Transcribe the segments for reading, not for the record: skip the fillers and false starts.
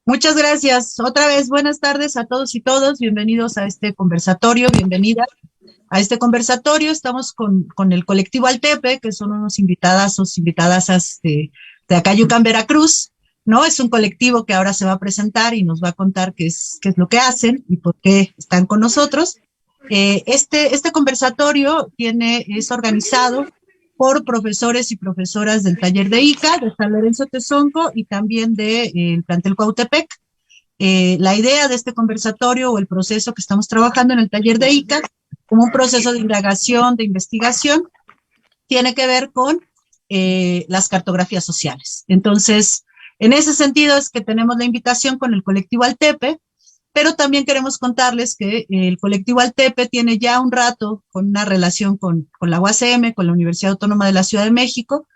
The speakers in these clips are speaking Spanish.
Muchas gracias. Otra vez, buenas tardes a todos y todas. Bienvenidos a este conversatorio, bienvenida a este conversatorio. Estamos con el colectivo Altepe, que son unos invitadasas de Acayucan, Veracruz, ¿no? Es un colectivo que ahora se va a presentar y nos va a contar qué es lo que hacen y por qué están con nosotros. Este conversatorio es organizado por profesores y profesoras del taller de ICA, de San Lorenzo Tezonco y también del plantel Cuautepec. La idea de este conversatorio o el proceso que estamos trabajando en el taller de ICA, como un proceso de indagación, de investigación, tiene que ver con las cartografías sociales. Entonces, en ese sentido es que tenemos la invitación con el colectivo Altepe, pero también queremos contarles que el colectivo Altepe tiene ya un rato con una relación con la UACM, con la Universidad Autónoma de la Ciudad de México.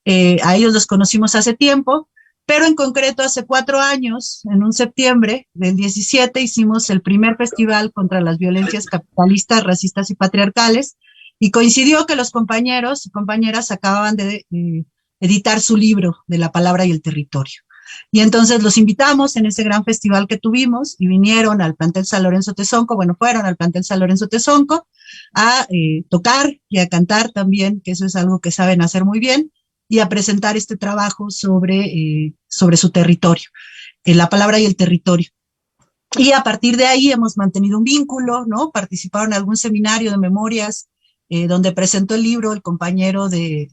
A ellos los conocimos hace tiempo, pero en concreto hace 4 años, en un septiembre del 17, hicimos el primer festival contra las violencias capitalistas, racistas y patriarcales, y coincidió que los compañeros y compañeras acababan de editar su libro de la palabra y el territorio. Y entonces los invitamos en ese gran festival que tuvimos y vinieron al plantel San Lorenzo Tezonco, bueno, fueron al plantel San Lorenzo Tezonco a tocar y a cantar también, que eso es algo que saben hacer muy bien, y a presentar este trabajo sobre su territorio, la palabra y el territorio. Y a partir de ahí hemos mantenido un vínculo, ¿no? Participaron en algún seminario de memorias donde presentó el libro el compañero de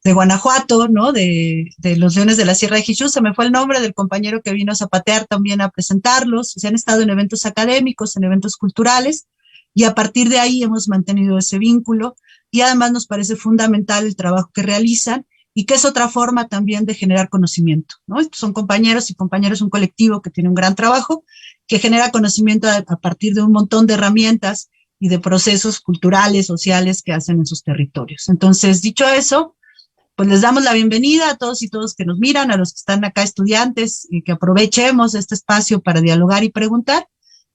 Guanajuato, ¿no? De los Leones de la Sierra de Jichú, se me fue el nombre del compañero que vino a Zapatear también a presentarlos, se han estado en eventos académicos, en eventos culturales, y a partir de ahí hemos mantenido ese vínculo, y además nos parece fundamental el trabajo que realizan, y que es otra forma también de generar conocimiento, ¿no? Estos son compañeros y compañeros, un colectivo que tiene un gran trabajo, que genera conocimiento a partir de un montón de herramientas y de procesos culturales, sociales que hacen en sus territorios. Entonces, dicho eso, pues les damos la bienvenida a todos y todos que nos miran, a los que están acá estudiantes, y que aprovechemos este espacio para dialogar y preguntar.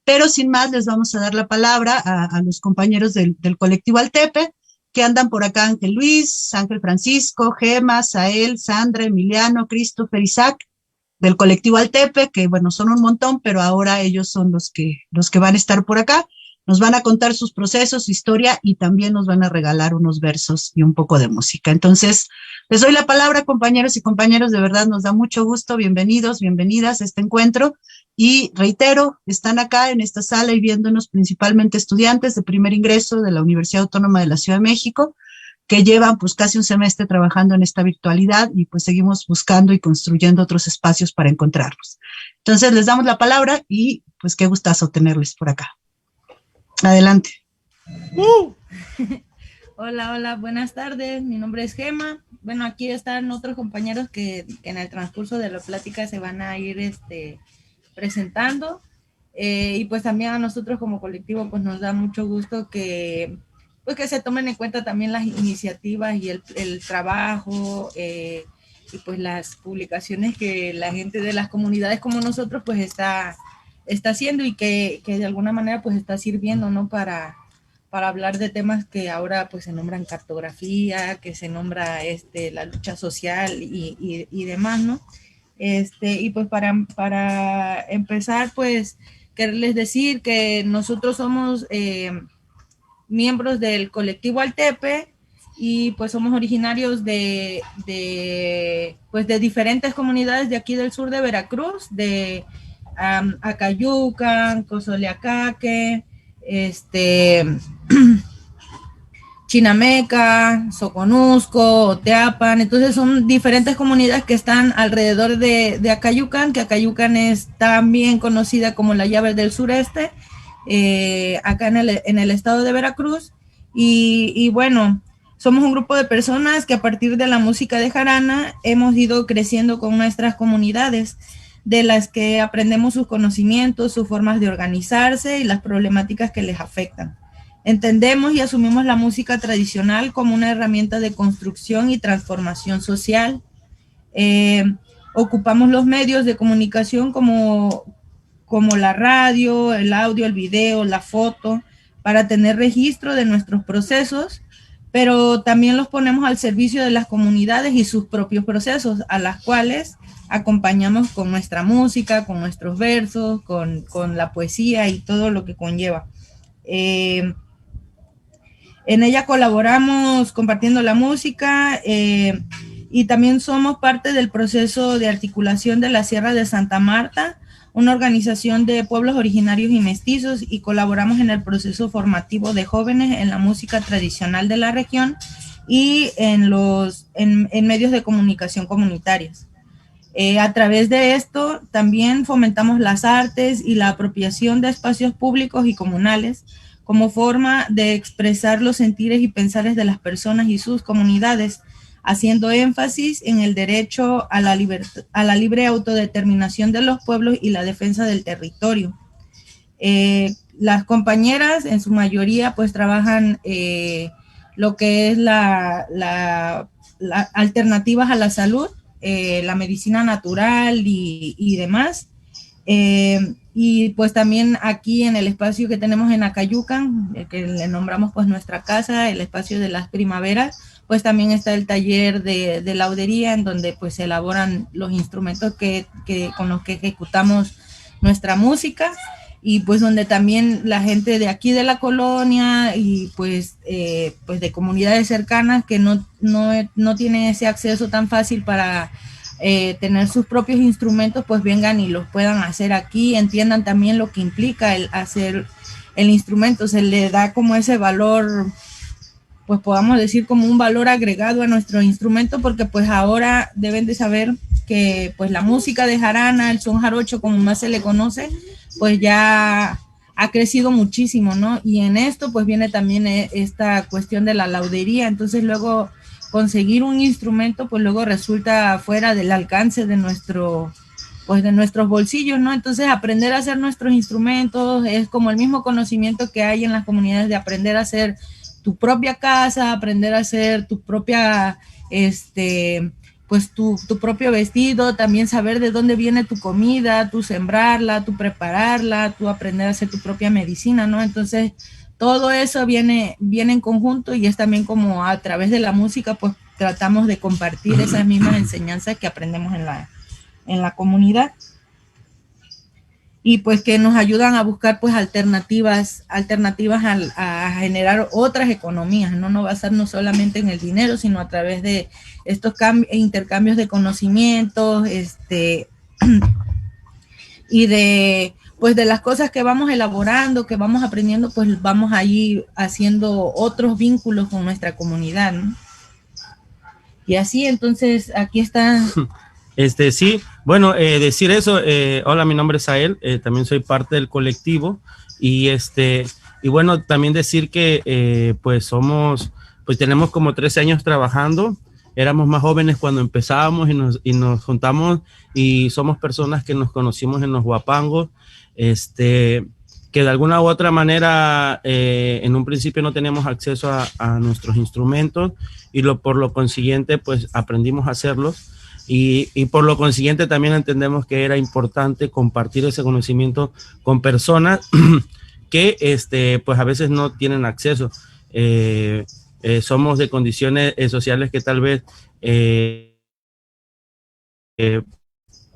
Pero sin más, les vamos a dar la palabra a los compañeros del colectivo Altepe, que andan por acá: Ángel Luis, Ángel Francisco, Gema, Sael, Sandra, Emiliano, Christopher, Isaac, del colectivo Altepe, que bueno, son un montón, pero ahora ellos son los que van a estar por acá. Nos van a contar sus procesos, su historia, y también nos van a regalar unos versos y un poco de música. Entonces, les doy la palabra, compañeros y compañeras, de verdad nos da mucho gusto. Bienvenidos, bienvenidas a este encuentro. Y reitero, están acá en esta sala y viéndonos principalmente estudiantes de primer ingreso de la Universidad Autónoma de la Ciudad de México, que llevan pues casi un semestre trabajando en esta virtualidad, y pues seguimos buscando y construyendo otros espacios para encontrarlos. Entonces les damos la palabra y pues qué gustazo tenerles por acá. Adelante. ¡Uh! Hola, hola, buenas tardes. Mi nombre es Gema. Bueno, aquí están otros compañeros que en el transcurso de la plática se van a ir presentando. Y pues también a nosotros como colectivo pues nos da mucho gusto que se tomen en cuenta también las iniciativas y el trabajo y pues las publicaciones que la gente de las comunidades como nosotros pues está haciendo y que de alguna manera pues está sirviendo, ¿no? Para hablar de temas que ahora pues se nombran cartografía, que se nombra la lucha social y demás, ¿no? Y pues para empezar, pues quererles decir que nosotros somos miembros del colectivo Altepe y pues somos originarios pues de diferentes comunidades de aquí del sur de Veracruz, de Acayucan, Cozoleacaque, Chinameca, Soconusco, Oteapan. Entonces son diferentes comunidades que están alrededor de Acayucan, que Acayucan es también conocida como la llave del sureste, acá en el estado de Veracruz. Y bueno, somos un grupo de personas que a partir de la música de jarana hemos ido creciendo con nuestras comunidades, de las que aprendemos sus conocimientos, sus formas de organizarse y las problemáticas que les afectan. Entendemos y asumimos la música tradicional como una herramienta de construcción y transformación social. Ocupamos los medios de comunicación como la radio, el audio, el video, la foto, para tener registro de nuestros procesos, pero también los ponemos al servicio de las comunidades y sus propios procesos, a las cuales acompañamos con nuestra música, con nuestros versos, con la poesía y todo lo que conlleva. En ella colaboramos compartiendo la música y también somos parte del proceso de articulación de la Sierra de Santa Marta, una organización de pueblos originarios y mestizos, y colaboramos en el proceso formativo de jóvenes en la música tradicional de la región y en medios de comunicación comunitarios. A través de esto también fomentamos las artes y la apropiación de espacios públicos y comunales como forma de expresar los sentires y pensares de las personas y sus comunidades, haciendo énfasis en el derecho a la libre autodeterminación de los pueblos y la defensa del territorio. Las compañeras en su mayoría pues trabajan lo que es la alternativas a la salud, la medicina natural y demás. Y pues también aquí en el espacio que tenemos en Acayucan, que le nombramos pues nuestra casa, el espacio de las primaveras, pues también está el taller de laudería, en donde pues se elaboran los instrumentos con los que ejecutamos nuestra música, y pues donde también la gente de aquí de la colonia y pues de comunidades cercanas que no tienen ese acceso tan fácil para tener sus propios instrumentos, pues vengan y los puedan hacer aquí, entiendan también lo que implica el hacer el instrumento, se le da como ese valor, pues podamos decir como un valor agregado a nuestro instrumento, porque pues ahora deben de saber que pues la música de jarana, el son jarocho como más se le conoce, pues ya ha crecido muchísimo, ¿no? Y en esto pues viene también esta cuestión de la laudería, entonces luego conseguir un instrumento pues luego resulta fuera del alcance de nuestros bolsillos, ¿no? Entonces aprender a hacer nuestros instrumentos es como el mismo conocimiento que hay en las comunidades de aprender a hacer tu propia casa, aprender a hacer tu propia, pues tu propio vestido, también saber de dónde viene tu comida, tú sembrarla, tú prepararla, tú aprender a hacer tu propia medicina, ¿no? Entonces, todo eso viene en conjunto, y es también como a través de la música, pues tratamos de compartir esas mismas enseñanzas que aprendemos en la comunidad, y pues que nos ayudan a buscar pues alternativas a generar otras economías, no basarnos solamente en el dinero, sino a través de estos intercambios de conocimientos, y de las cosas que vamos elaborando, que vamos aprendiendo, pues vamos allí haciendo otros vínculos con nuestra comunidad, ¿no? Y así, entonces, aquí está. Sí, bueno, decir eso, hola, mi nombre es Ael, también soy parte del colectivo, y bueno, también decir que pues tenemos como 13 años trabajando, éramos más jóvenes cuando empezábamos y nos juntamos, y somos personas que nos conocimos en los huapangos, que de alguna u otra manera en un principio no teníamos acceso a nuestros instrumentos, y por lo consiguiente pues aprendimos a hacerlos. Y por lo consiguiente también entendemos que era importante compartir ese conocimiento con personas que pues a veces no tienen acceso. Somos de condiciones sociales que tal vez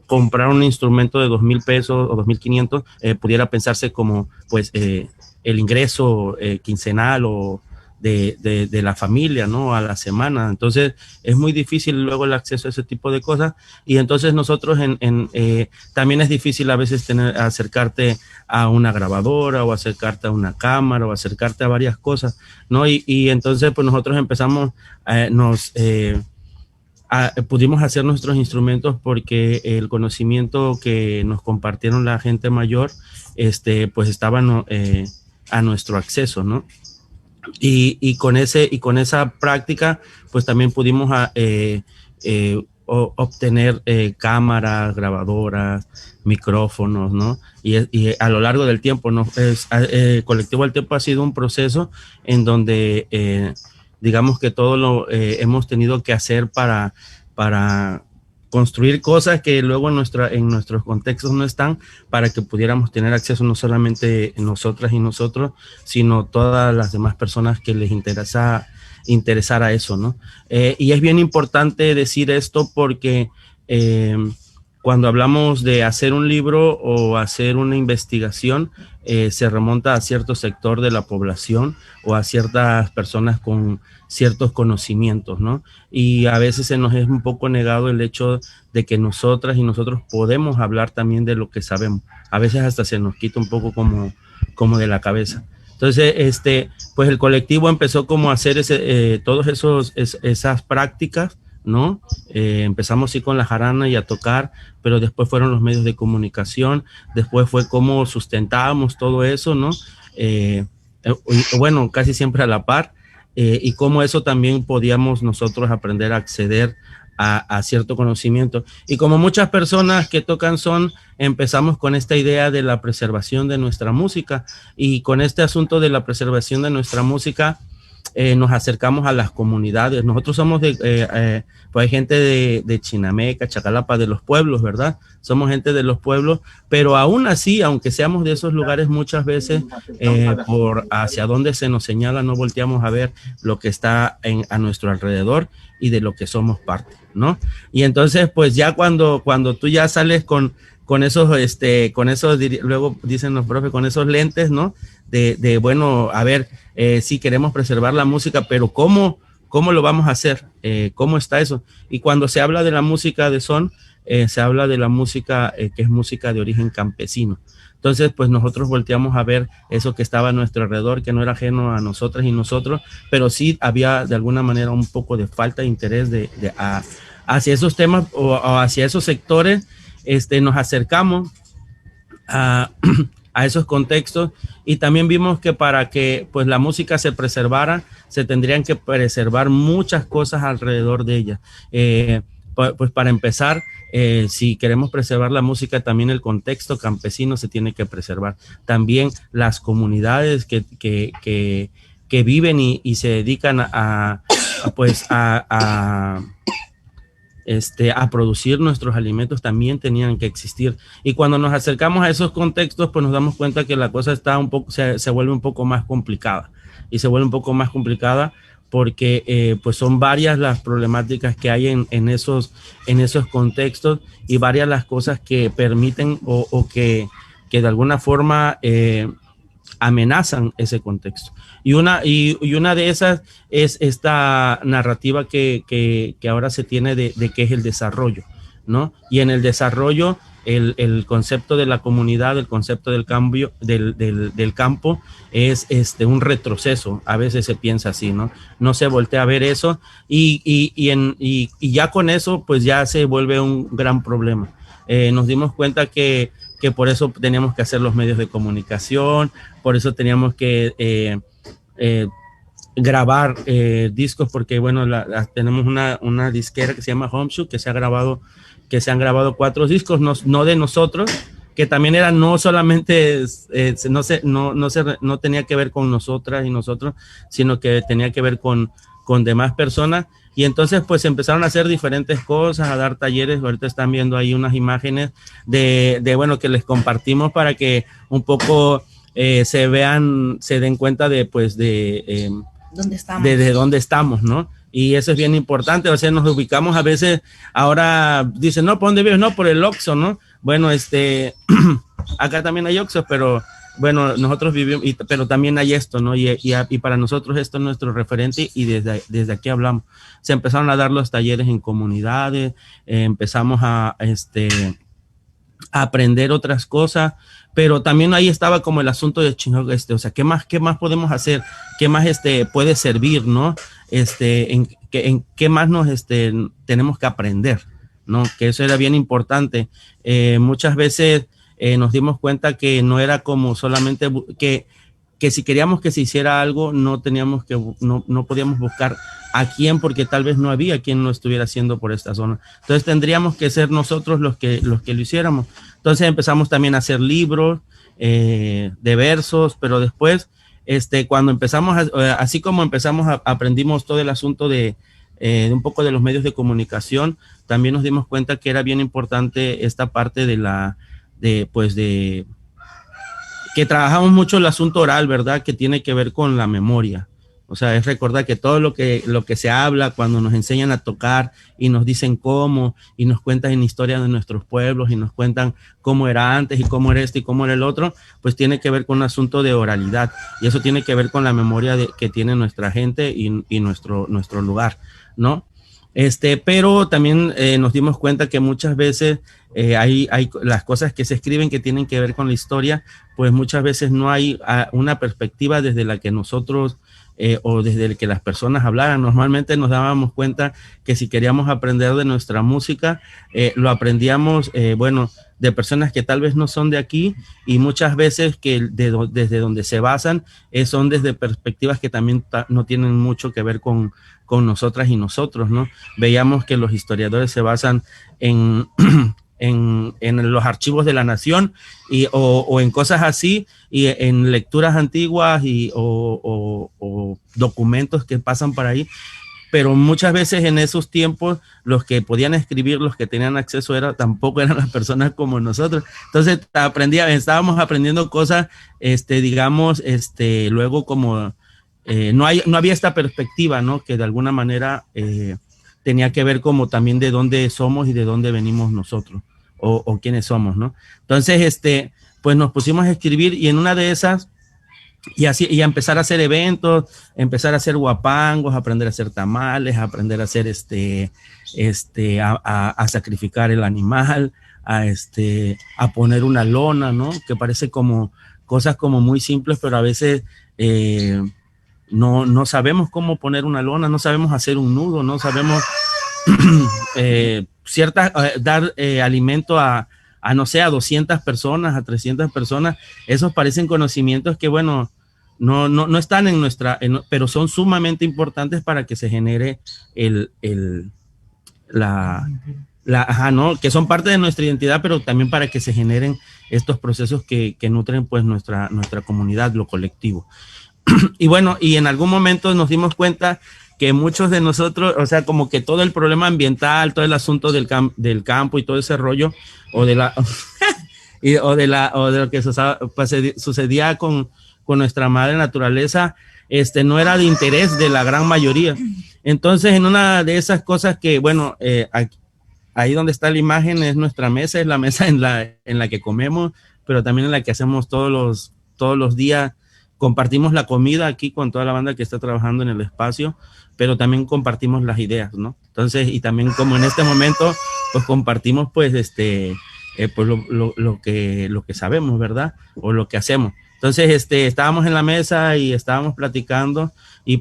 comprar un instrumento de 2,000 pesos o 2,500 pudiera pensarse como pues el ingreso quincenal o de la familia, ¿no? A la semana. Entonces es muy difícil luego el acceso a ese tipo de cosas, y entonces nosotros también es difícil a veces acercarte a una grabadora, o acercarte a una cámara, o acercarte a varias cosas, ¿no? Y entonces pues nosotros empezamos, pudimos hacer nuestros instrumentos porque el conocimiento que nos compartieron la gente mayor pues estaba a nuestro acceso, ¿no? Y con esa práctica pues también pudimos obtener cámaras, grabadoras, micrófonos, ¿no? Y a lo largo del tiempo, ¿no? Colectivo al Tiempo ha sido un proceso en donde digamos que todo lo hemos tenido que hacer para construir cosas que luego en nuestros contextos no están, para que pudiéramos tener acceso no solamente nosotras y nosotros, sino todas las demás personas que les interesara eso, ¿no? Y es bien importante decir esto porque cuando hablamos de hacer un libro o hacer una investigación, se remonta a cierto sector de la población o a ciertas personas con ciertos conocimientos, ¿no? Y a veces se nos es un poco negado el hecho de que nosotras y nosotros podemos hablar también de lo que sabemos. A veces hasta se nos quita un poco como de la cabeza. Entonces, pues el colectivo empezó como a hacer todos esas prácticas, ¿no? Empezamos sí con la jarana y a tocar, pero después fueron los medios de comunicación, después fue cómo sustentábamos todo eso, ¿no? Bueno, casi siempre a la par, y cómo eso también podíamos nosotros aprender a acceder a cierto conocimiento. Y como muchas personas que tocan son, empezamos con esta idea de la preservación de nuestra música, y con este asunto de la preservación de nuestra música, nos acercamos a las comunidades. Nosotros somos pues hay gente de Chinameca, Chacalapa, de los pueblos, ¿verdad? Somos gente de los pueblos, pero aún así, aunque seamos de esos lugares, muchas veces por hacia donde se nos señala, no volteamos a ver lo que está a nuestro alrededor y de lo que somos parte, ¿no? Y entonces, pues ya cuando tú ya sales con esos, luego dicen los profes, con esos lentes, ¿no? De bueno, a ver, sí queremos preservar la música, pero ¿cómo lo vamos a hacer? ¿Cómo está eso? Y cuando se habla de la música de son, se habla de la música que es música de origen campesino. Entonces, pues nosotros volteamos a ver eso que estaba a nuestro alrededor, que no era ajeno a nosotras y nosotros, pero sí había de alguna manera un poco de falta de interés hacia esos temas o hacia esos sectores. Nos acercamos a esos contextos, y también vimos que para que pues la música se preservara, se tendrían que preservar muchas cosas alrededor de ella. Pues para empezar, si queremos preservar la música, también el contexto campesino se tiene que preservar. También las comunidades que viven y se dedican a producir nuestros alimentos también tenían que existir. Y cuando nos acercamos a esos contextos, pues nos damos cuenta que la cosa está se vuelve un poco más complicada. Y se vuelve un poco más complicada porque pues son varias las problemáticas que hay en esos contextos, y varias las cosas que permiten o que de alguna forma amenazan ese contexto. Y una de esas es esta narrativa que ahora se tiene de que es el desarrollo, ¿no? Y en el desarrollo, el concepto de la comunidad, el concepto del cambio, del campo, es un retroceso. A veces se piensa así, ¿no? No se voltea a ver eso, y ya con eso, pues ya se vuelve un gran problema. Nos dimos cuenta que por eso teníamos que hacer los medios de comunicación, por eso teníamos que grabar discos, porque bueno, tenemos una disquera que se llama Homeshoe, que se han grabado 4 discos, no de nosotros, que también eran no solamente, no tenía que ver con nosotras y nosotros, sino que tenía que ver con demás personas. Y entonces pues empezaron a hacer diferentes cosas, a dar talleres. Ahorita están viendo ahí unas imágenes bueno, que les compartimos para que un poco se den cuenta de ¿dónde estamos? de dónde estamos, ¿no? Y eso es bien importante. O sea, nos ubicamos a veces, ahora dicen, no, ¿por dónde vives? No, por el Oxxo, ¿no? Bueno, acá también hay Oxxo, pero bueno, nosotros vivimos, pero también hay esto, ¿no? Y para nosotros esto es nuestro referente, y desde aquí hablamos. Se empezaron a dar los talleres en comunidades, empezamos a aprender otras cosas, pero también ahí estaba como el asunto de chingo, o sea, ¿qué más podemos hacer? ¿Qué más puede servir, no? En qué más nos tenemos que aprender, ¿no? Que eso era bien importante. Muchas veces nos dimos cuenta que no era como solamente que si queríamos que se hiciera algo, no podíamos buscar a quién, porque tal vez no había quien lo estuviera haciendo por esta zona. Entonces tendríamos que ser nosotros los que lo hiciéramos. Entonces empezamos también a hacer libros de versos, pero después, cuando empezamos, así como aprendimos todo el asunto de un poco de los medios de comunicación, también nos dimos cuenta que era bien importante esta parte que trabajamos mucho el asunto oral, ¿verdad? Que tiene que ver con la memoria. O sea, es recordar que todo lo que se habla cuando nos enseñan a tocar y nos dicen cómo y nos cuentan historias de nuestros pueblos y nos cuentan cómo era antes y cómo era esto y cómo era el otro, pues tiene que ver con un asunto de oralidad y eso tiene que ver con la memoria que tiene nuestra gente y nuestro lugar, ¿no? Pero también nos dimos cuenta que muchas veces hay las cosas que se escriben que tienen que ver con la historia, pues muchas veces no hay una perspectiva desde la que nosotros o desde el que las personas hablaran. Normalmente nos dábamos cuenta que si queríamos aprender de nuestra música, lo aprendíamos, de personas que tal vez no son de aquí y muchas veces que desde donde se basan son desde perspectivas que también no tienen mucho que ver con nosotras y nosotros, ¿no? Veíamos que los historiadores se basan en los archivos de la nación o en cosas así y en lecturas antiguas o documentos que pasan por ahí, pero muchas veces en esos tiempos los que podían escribir, los que tenían acceso tampoco eran las personas como nosotros. Entonces estábamos aprendiendo cosas, luego como no había esta perspectiva, ¿no? Que de alguna manera tenía que ver como también de dónde somos y de dónde venimos nosotros o quiénes somos, ¿no? Entonces, pues nos pusimos a escribir y en una de esas y a empezar a hacer eventos, empezar a hacer guapangos, aprender a hacer tamales, aprender a hacer a sacrificar el animal, a poner una lona, ¿no? Que parece como cosas como muy simples, pero a veces no sabemos cómo poner una lona, no sabemos hacer un nudo, no sabemos dar alimento a no sé, a 200 personas, a 300 personas. Esos parecen conocimientos que, bueno, no están en pero son sumamente importantes para que se genere ¿no? Que son parte de nuestra identidad, pero también para que se generen estos procesos que nutren pues nuestra comunidad, lo colectivo. Y bueno, y en algún momento nos dimos cuenta que muchos de nosotros, o sea, como que todo el problema ambiental, todo el asunto del campo y todo ese rollo, o de lo que sucedía con nuestra madre naturaleza, no era de interés de la gran mayoría. Entonces, en una de esas cosas que, bueno, ahí donde está la imagen es nuestra mesa, es la mesa en la que comemos, pero también en la que hacemos todos los días. Compartimos la comida aquí con toda la banda que está trabajando en el espacio, pero también compartimos las ideas, ¿no? Entonces, y también como en este momento, pues compartimos pues pues lo que sabemos, ¿verdad? O lo que hacemos. Entonces, estábamos en la mesa y estábamos platicando y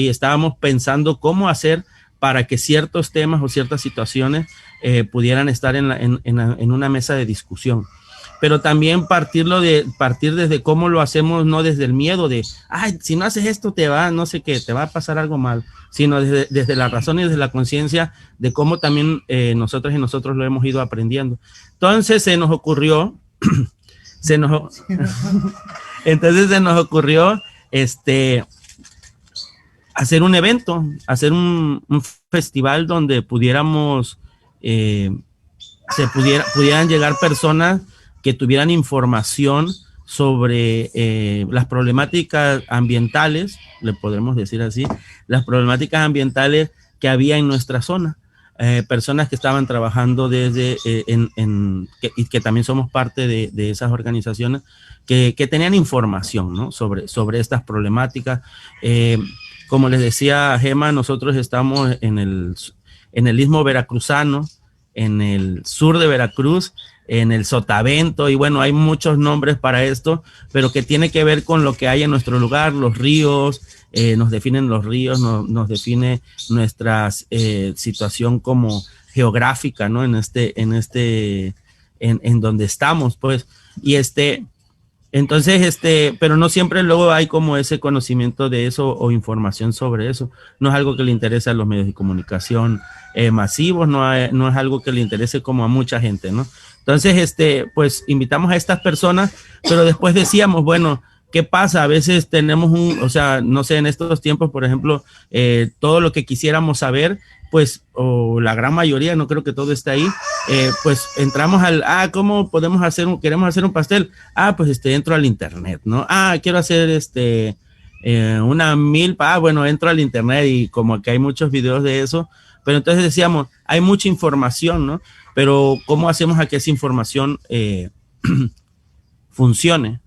estábamos pensando cómo hacer para que ciertos temas o ciertas situaciones pudieran estar en una mesa de discusión. Pero también partir desde cómo lo hacemos, no desde el miedo de, ay, si no haces esto te va a pasar algo mal, sino desde la razón y desde la conciencia de cómo también nosotros y nosotros lo hemos ido aprendiendo. Entonces se nos ocurrió hacer un evento, hacer un festival donde pudieran llegar personas que tuvieran información sobre las problemáticas ambientales, le podremos decir así, las problemáticas ambientales que había en nuestra zona. Personas que estaban trabajando y que también somos parte de esas organizaciones que tenían información, ¿no? sobre estas problemáticas. Como les decía Gema, nosotros estamos en el Istmo Veracruzano, en el sur de Veracruz, en el Sotavento, y bueno, hay muchos nombres para esto, pero que tiene que ver con lo que hay en nuestro lugar, los ríos, nos definen los ríos, nos define nuestra situación como geográfica, ¿no? En donde estamos, pues, y entonces, pero no siempre luego hay como ese conocimiento de eso o información sobre eso. No es algo que le interese a los medios de comunicación masivos, no es algo que le interese como a mucha gente, ¿no? Entonces, pues invitamos a estas personas, pero después decíamos, bueno, ¿qué pasa? A veces tenemos o sea, no sé, en estos tiempos, por ejemplo, todo lo que quisiéramos saber, pues, o la gran mayoría, no creo que todo esté ahí, pues entramos ¿cómo queremos hacer un pastel? Pues entro al internet, ¿no? Quiero hacer una milpa, bueno, entro al internet y como que hay muchos videos de eso, pero entonces decíamos, hay mucha información, ¿no? Pero ¿cómo hacemos a que esa información funcione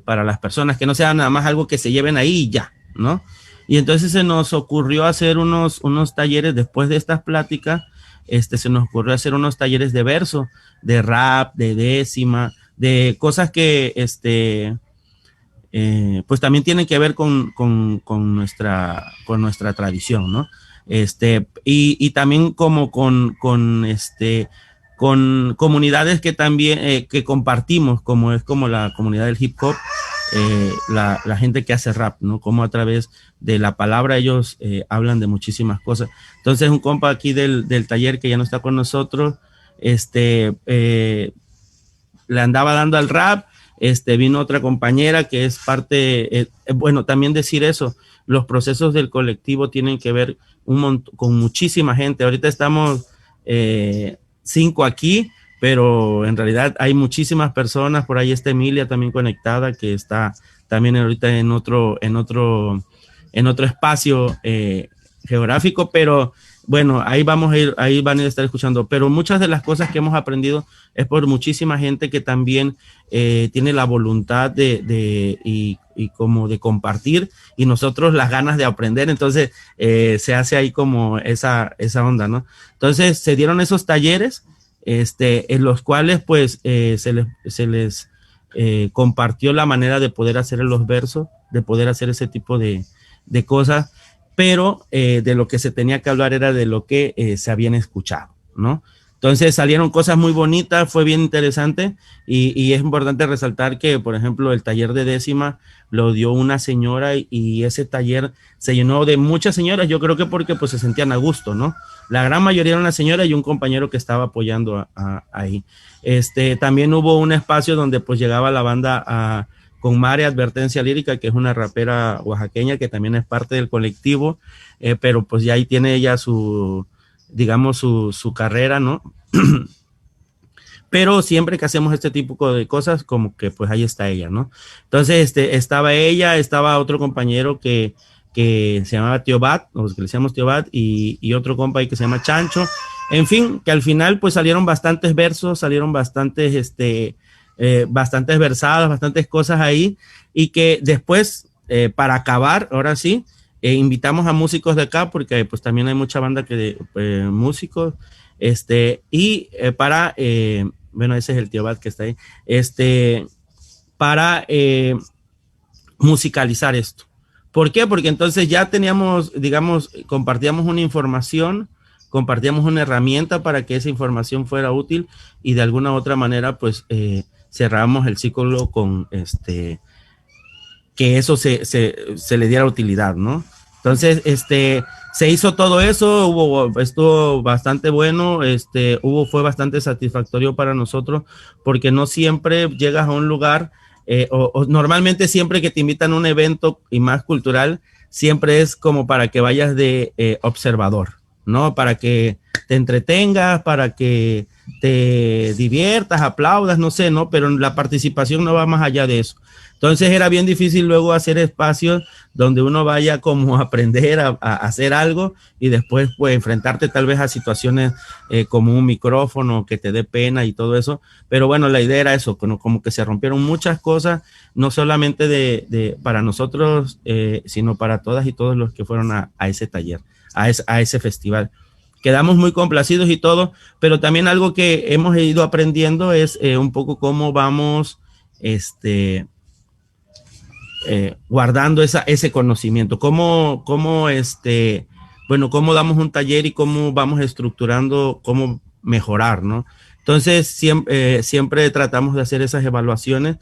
para las personas, que no sea nada más algo que se lleven ahí y ya, ¿no? Y entonces se nos ocurrió hacer unos talleres después de estas pláticas, se nos ocurrió hacer unos talleres de verso, de rap, de décima, de cosas que, pues también tienen que ver con nuestra tradición, ¿no? Y también como con comunidades que también que compartimos, como es como la comunidad del hip hop, la gente que hace rap, ¿no? Como a través de la palabra ellos hablan de muchísimas cosas. Entonces un compa aquí del taller que ya no está con nosotros, le andaba dando al rap, vino otra compañera que es parte, bueno, también decir eso, los procesos del colectivo tienen que ver con muchísima gente. Ahorita estamos 5 aquí, pero en realidad hay muchísimas personas. Por ahí está Emilia también conectada, que está también ahorita en otro espacio geográfico, pero bueno, ahí vamos a ir, ahí van a estar escuchando. Pero muchas de las cosas que hemos aprendido es por muchísima gente que también tiene la voluntad y como de compartir, y nosotros las ganas de aprender. Entonces se hace ahí como esa onda, ¿no? Entonces se dieron esos talleres en los cuales pues se les compartió la manera de poder hacer los versos, de poder hacer ese tipo de cosas, pero de lo que se tenía que hablar era de lo que se habían escuchado, ¿no? Entonces salieron cosas muy bonitas, fue bien interesante, y es importante resaltar que, por ejemplo, el taller de décima lo dio una señora, y ese taller se llenó de muchas señoras, yo creo que porque pues se sentían a gusto, ¿no? La gran mayoría era una señora y un compañero que estaba apoyando ahí. También hubo un espacio donde pues llegaba la banda con Mare Advertencia Lírica, que es una rapera oaxaqueña que también es parte del colectivo, pero pues ya ahí tiene ella su carrera, ¿no? Pero siempre que hacemos este tipo de cosas, como que pues ahí está ella, ¿no? Entonces, estaba ella, estaba otro compañero que se llamaba Tío Bat, o que le decíamos Tío Bat, y otro compa ahí que se llama Chancho. En fin, que al final pues salieron bastantes versos, salieron bastantes versadas, bastantes cosas ahí, y que después, para acabar, ahora sí, invitamos a músicos de acá, porque pues también hay mucha banda músicos, bueno, ese es el Tío Bat que está ahí, para musicalizar esto. ¿Por qué? Porque entonces ya teníamos, compartíamos una información, compartíamos una herramienta para que esa información fuera útil, y de alguna u otra manera pues cerramos el ciclo con que eso se le diera utilidad, ¿no? Entonces, se hizo todo eso, estuvo bastante bueno, fue bastante satisfactorio para nosotros, porque no siempre llegas a un lugar, o normalmente siempre que te invitan a un evento y más cultural, siempre es como para que vayas de observador, ¿no? Para que te entretengas, para que te diviertas, aplaudas, no sé, ¿no? Pero la participación no va más allá de eso. Entonces era bien difícil luego hacer espacios donde uno vaya como a aprender a hacer algo, y después pues enfrentarte tal vez a situaciones como un micrófono que te dé pena y todo eso. Pero bueno, la idea era eso, como que se rompieron muchas cosas, no solamente para nosotros, sino para todas y todos los que fueron a ese taller, a ese festival. Quedamos muy complacidos y todo, pero también algo que hemos ido aprendiendo es un poco cómo vamos guardando ese conocimiento, cómo damos un taller y cómo vamos estructurando, cómo mejorar, ¿no? Entonces siempre tratamos de hacer esas evaluaciones,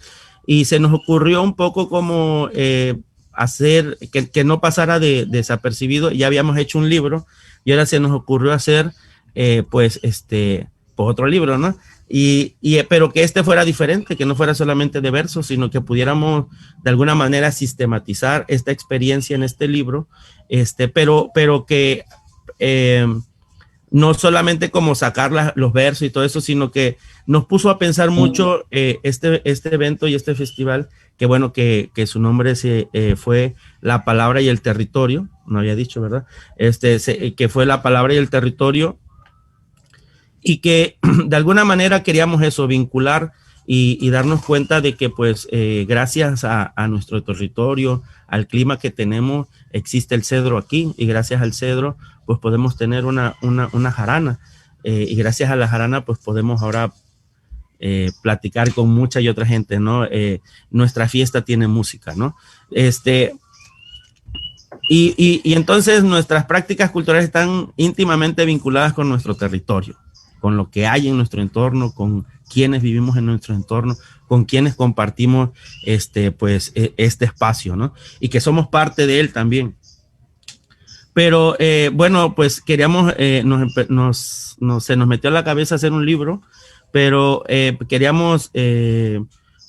y se nos ocurrió un poco como hacer que no pasara desapercibido. Ya habíamos hecho un libro, y ahora se nos ocurrió hacer pues otro libro, ¿no? Pero que fuera diferente, que no fuera solamente de versos, sino que pudiéramos de alguna manera sistematizar esta experiencia en este libro, pero que no solamente como sacar los versos y todo eso, sino que nos puso a pensar mucho este evento y este festival, qué bueno que su nombre fue La Palabra y el Territorio, no había dicho, ¿verdad? Que fue La Palabra y el Territorio, y que de alguna manera queríamos eso, vincular y darnos cuenta de que pues gracias a nuestro territorio, al clima que tenemos, existe el cedro aquí, y gracias al cedro pues podemos tener una jarana, y gracias a la jarana pues podemos ahora platicar con mucha y otra gente, ¿no? Nuestra fiesta tiene música, ¿no? Y entonces nuestras prácticas culturales están íntimamente vinculadas con nuestro territorio, con lo que hay en nuestro entorno, con quienes vivimos en nuestro entorno, con quienes compartimos este espacio, ¿no? Y que somos parte de él también. Pero bueno, pues queríamos, se nos metió a la cabeza hacer un libro, pero queríamos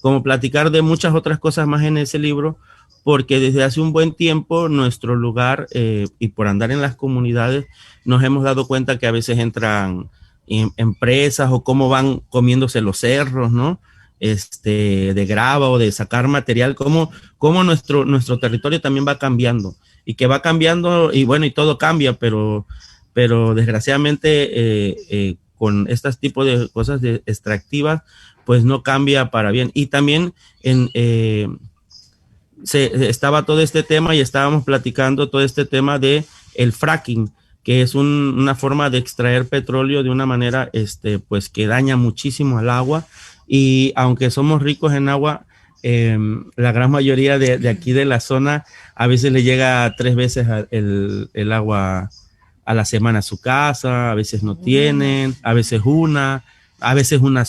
como platicar de muchas otras cosas más en ese libro, porque desde hace un buen tiempo nuestro lugar, y por andar en las comunidades, nos hemos dado cuenta que a veces entran empresas o cómo van comiéndose los cerros, ¿no? De grava o de sacar material, cómo nuestro territorio también va cambiando, y que va cambiando, y bueno, y todo cambia, pero desgraciadamente con este tipo de cosas extractivas, pues no cambia para bien. Y también estaba todo este tema, y estábamos platicando todo este tema de el fracking, que es una forma de extraer petróleo de una manera pues que daña muchísimo al agua, y aunque somos ricos en agua, la gran mayoría de aquí de la zona a veces le llega 3 veces el agua a la semana a su casa, a veces no tienen, a veces unas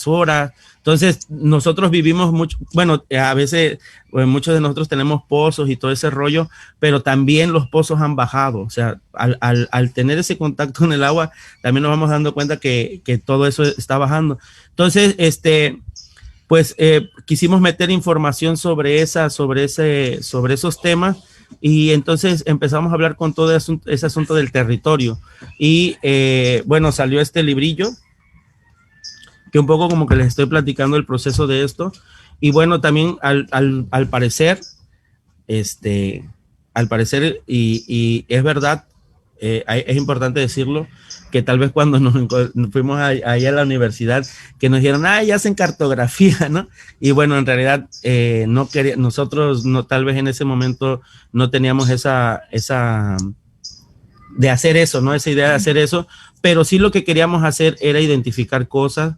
horas. Entonces nosotros vivimos mucho, bueno, a veces muchos de nosotros tenemos pozos y todo ese rollo, pero también los pozos han bajado. O sea, al tener ese contacto con el agua, también nos vamos dando cuenta que todo eso está bajando. Entonces, pues quisimos meter información sobre esos temas, y entonces empezamos a hablar con todo ese asunto del territorio. Y bueno, salió este librillo, que un poco como que les estoy platicando el proceso de esto. Y bueno, también al parecer, y es verdad, es importante decirlo, que tal vez cuando nos fuimos ahí a la universidad, que nos dijeron, ya hacen cartografía, ¿no? Y bueno, en realidad nosotros tal vez en ese momento no teníamos esa de hacer eso, ¿no? Esa idea de hacer eso, pero sí lo que queríamos hacer era identificar cosas,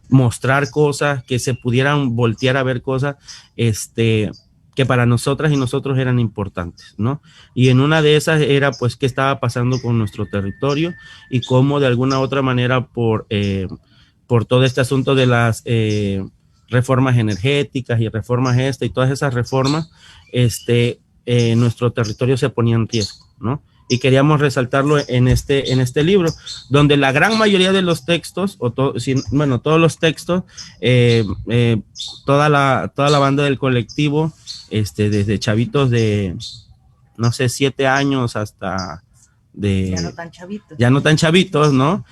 mostrar cosas, que se pudieran voltear a ver cosas, que para nosotras y nosotros eran importantes, ¿no? Y en una de esas era pues qué estaba pasando con nuestro territorio, y cómo de alguna u otra manera por todo este asunto de las reformas energéticas y reformas y todas esas reformas, nuestro territorio se ponía en riesgo, ¿no? Y queríamos resaltarlo en este libro, donde la gran mayoría de los textos, todos los textos, toda la banda del colectivo, desde chavitos de, no sé, 7 años hasta ya no tan chavitos, ¿no?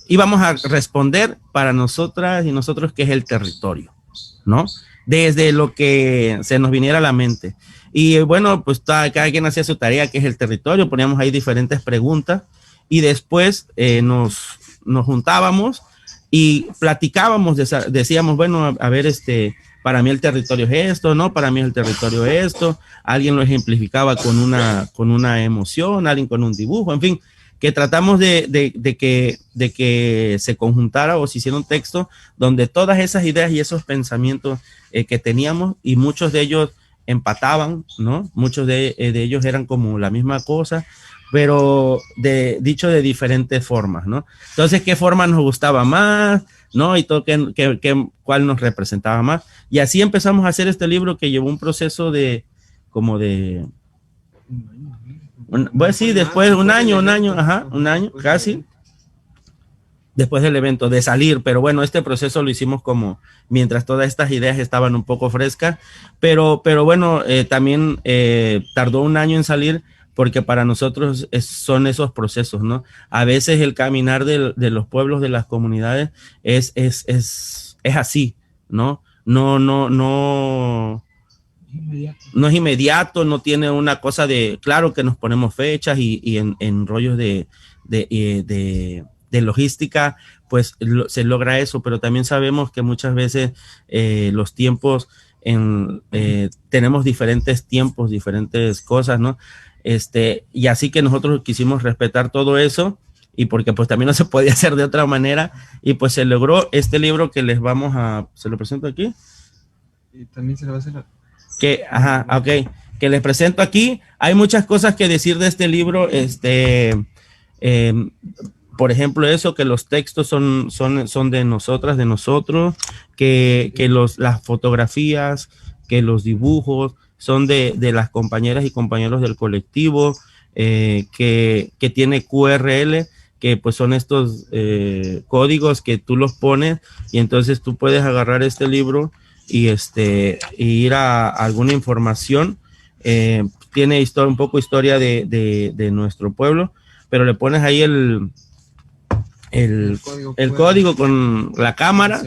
Íbamos a responder para nosotras y nosotros qué es el territorio, ¿no? Desde lo que se nos viniera a la mente. Y bueno, pues cada quien hacía su tarea, que es el territorio, poníamos ahí diferentes preguntas, y después nos juntábamos y platicábamos, decíamos, bueno, a ver, para mí el territorio es esto, ¿no? Para mí el territorio es esto. Alguien lo ejemplificaba con una emoción, alguien con un dibujo, en fin, que tratamos de que se conjuntara o se hiciera un texto donde todas esas ideas y esos pensamientos que teníamos, y muchos de ellos empataban, ¿no? Muchos de ellos eran como la misma cosa, pero dicho de diferentes formas, ¿no? Entonces, ¿qué forma nos gustaba más, ¿no? Y todo, cuál nos representaba más. Y así empezamos a hacer este libro, que llevó un proceso pues sí, después de un año casi, después del evento, de salir. Pero bueno, este proceso lo hicimos como mientras todas estas ideas estaban un poco frescas, pero bueno, también tardó un año en salir, porque para nosotros son esos procesos, ¿no? A veces el caminar de los pueblos, de las comunidades, es así, ¿no? no es inmediato, no tiene una cosa de, claro que nos ponemos fechas y en rollos de logística, pues se logra eso, pero también sabemos que muchas veces los tiempos, tenemos diferentes tiempos, diferentes cosas, ¿no? Y así que nosotros quisimos respetar todo eso, y porque pues también no se podía hacer de otra manera, y pues se logró este libro que les se lo presento aquí. Y también se lo va a hacer que les presento aquí. Hay muchas cosas que decir de este libro, por ejemplo, eso, que los textos son de nosotras, de nosotros, que las fotografías, que los dibujos son de las compañeras y compañeros del colectivo, que tiene QRL, que pues son estos códigos que tú los pones, y entonces tú puedes agarrar este libro y ir a alguna información. Tiene un poco historia de nuestro pueblo, pero le pones ahí el código con la cámara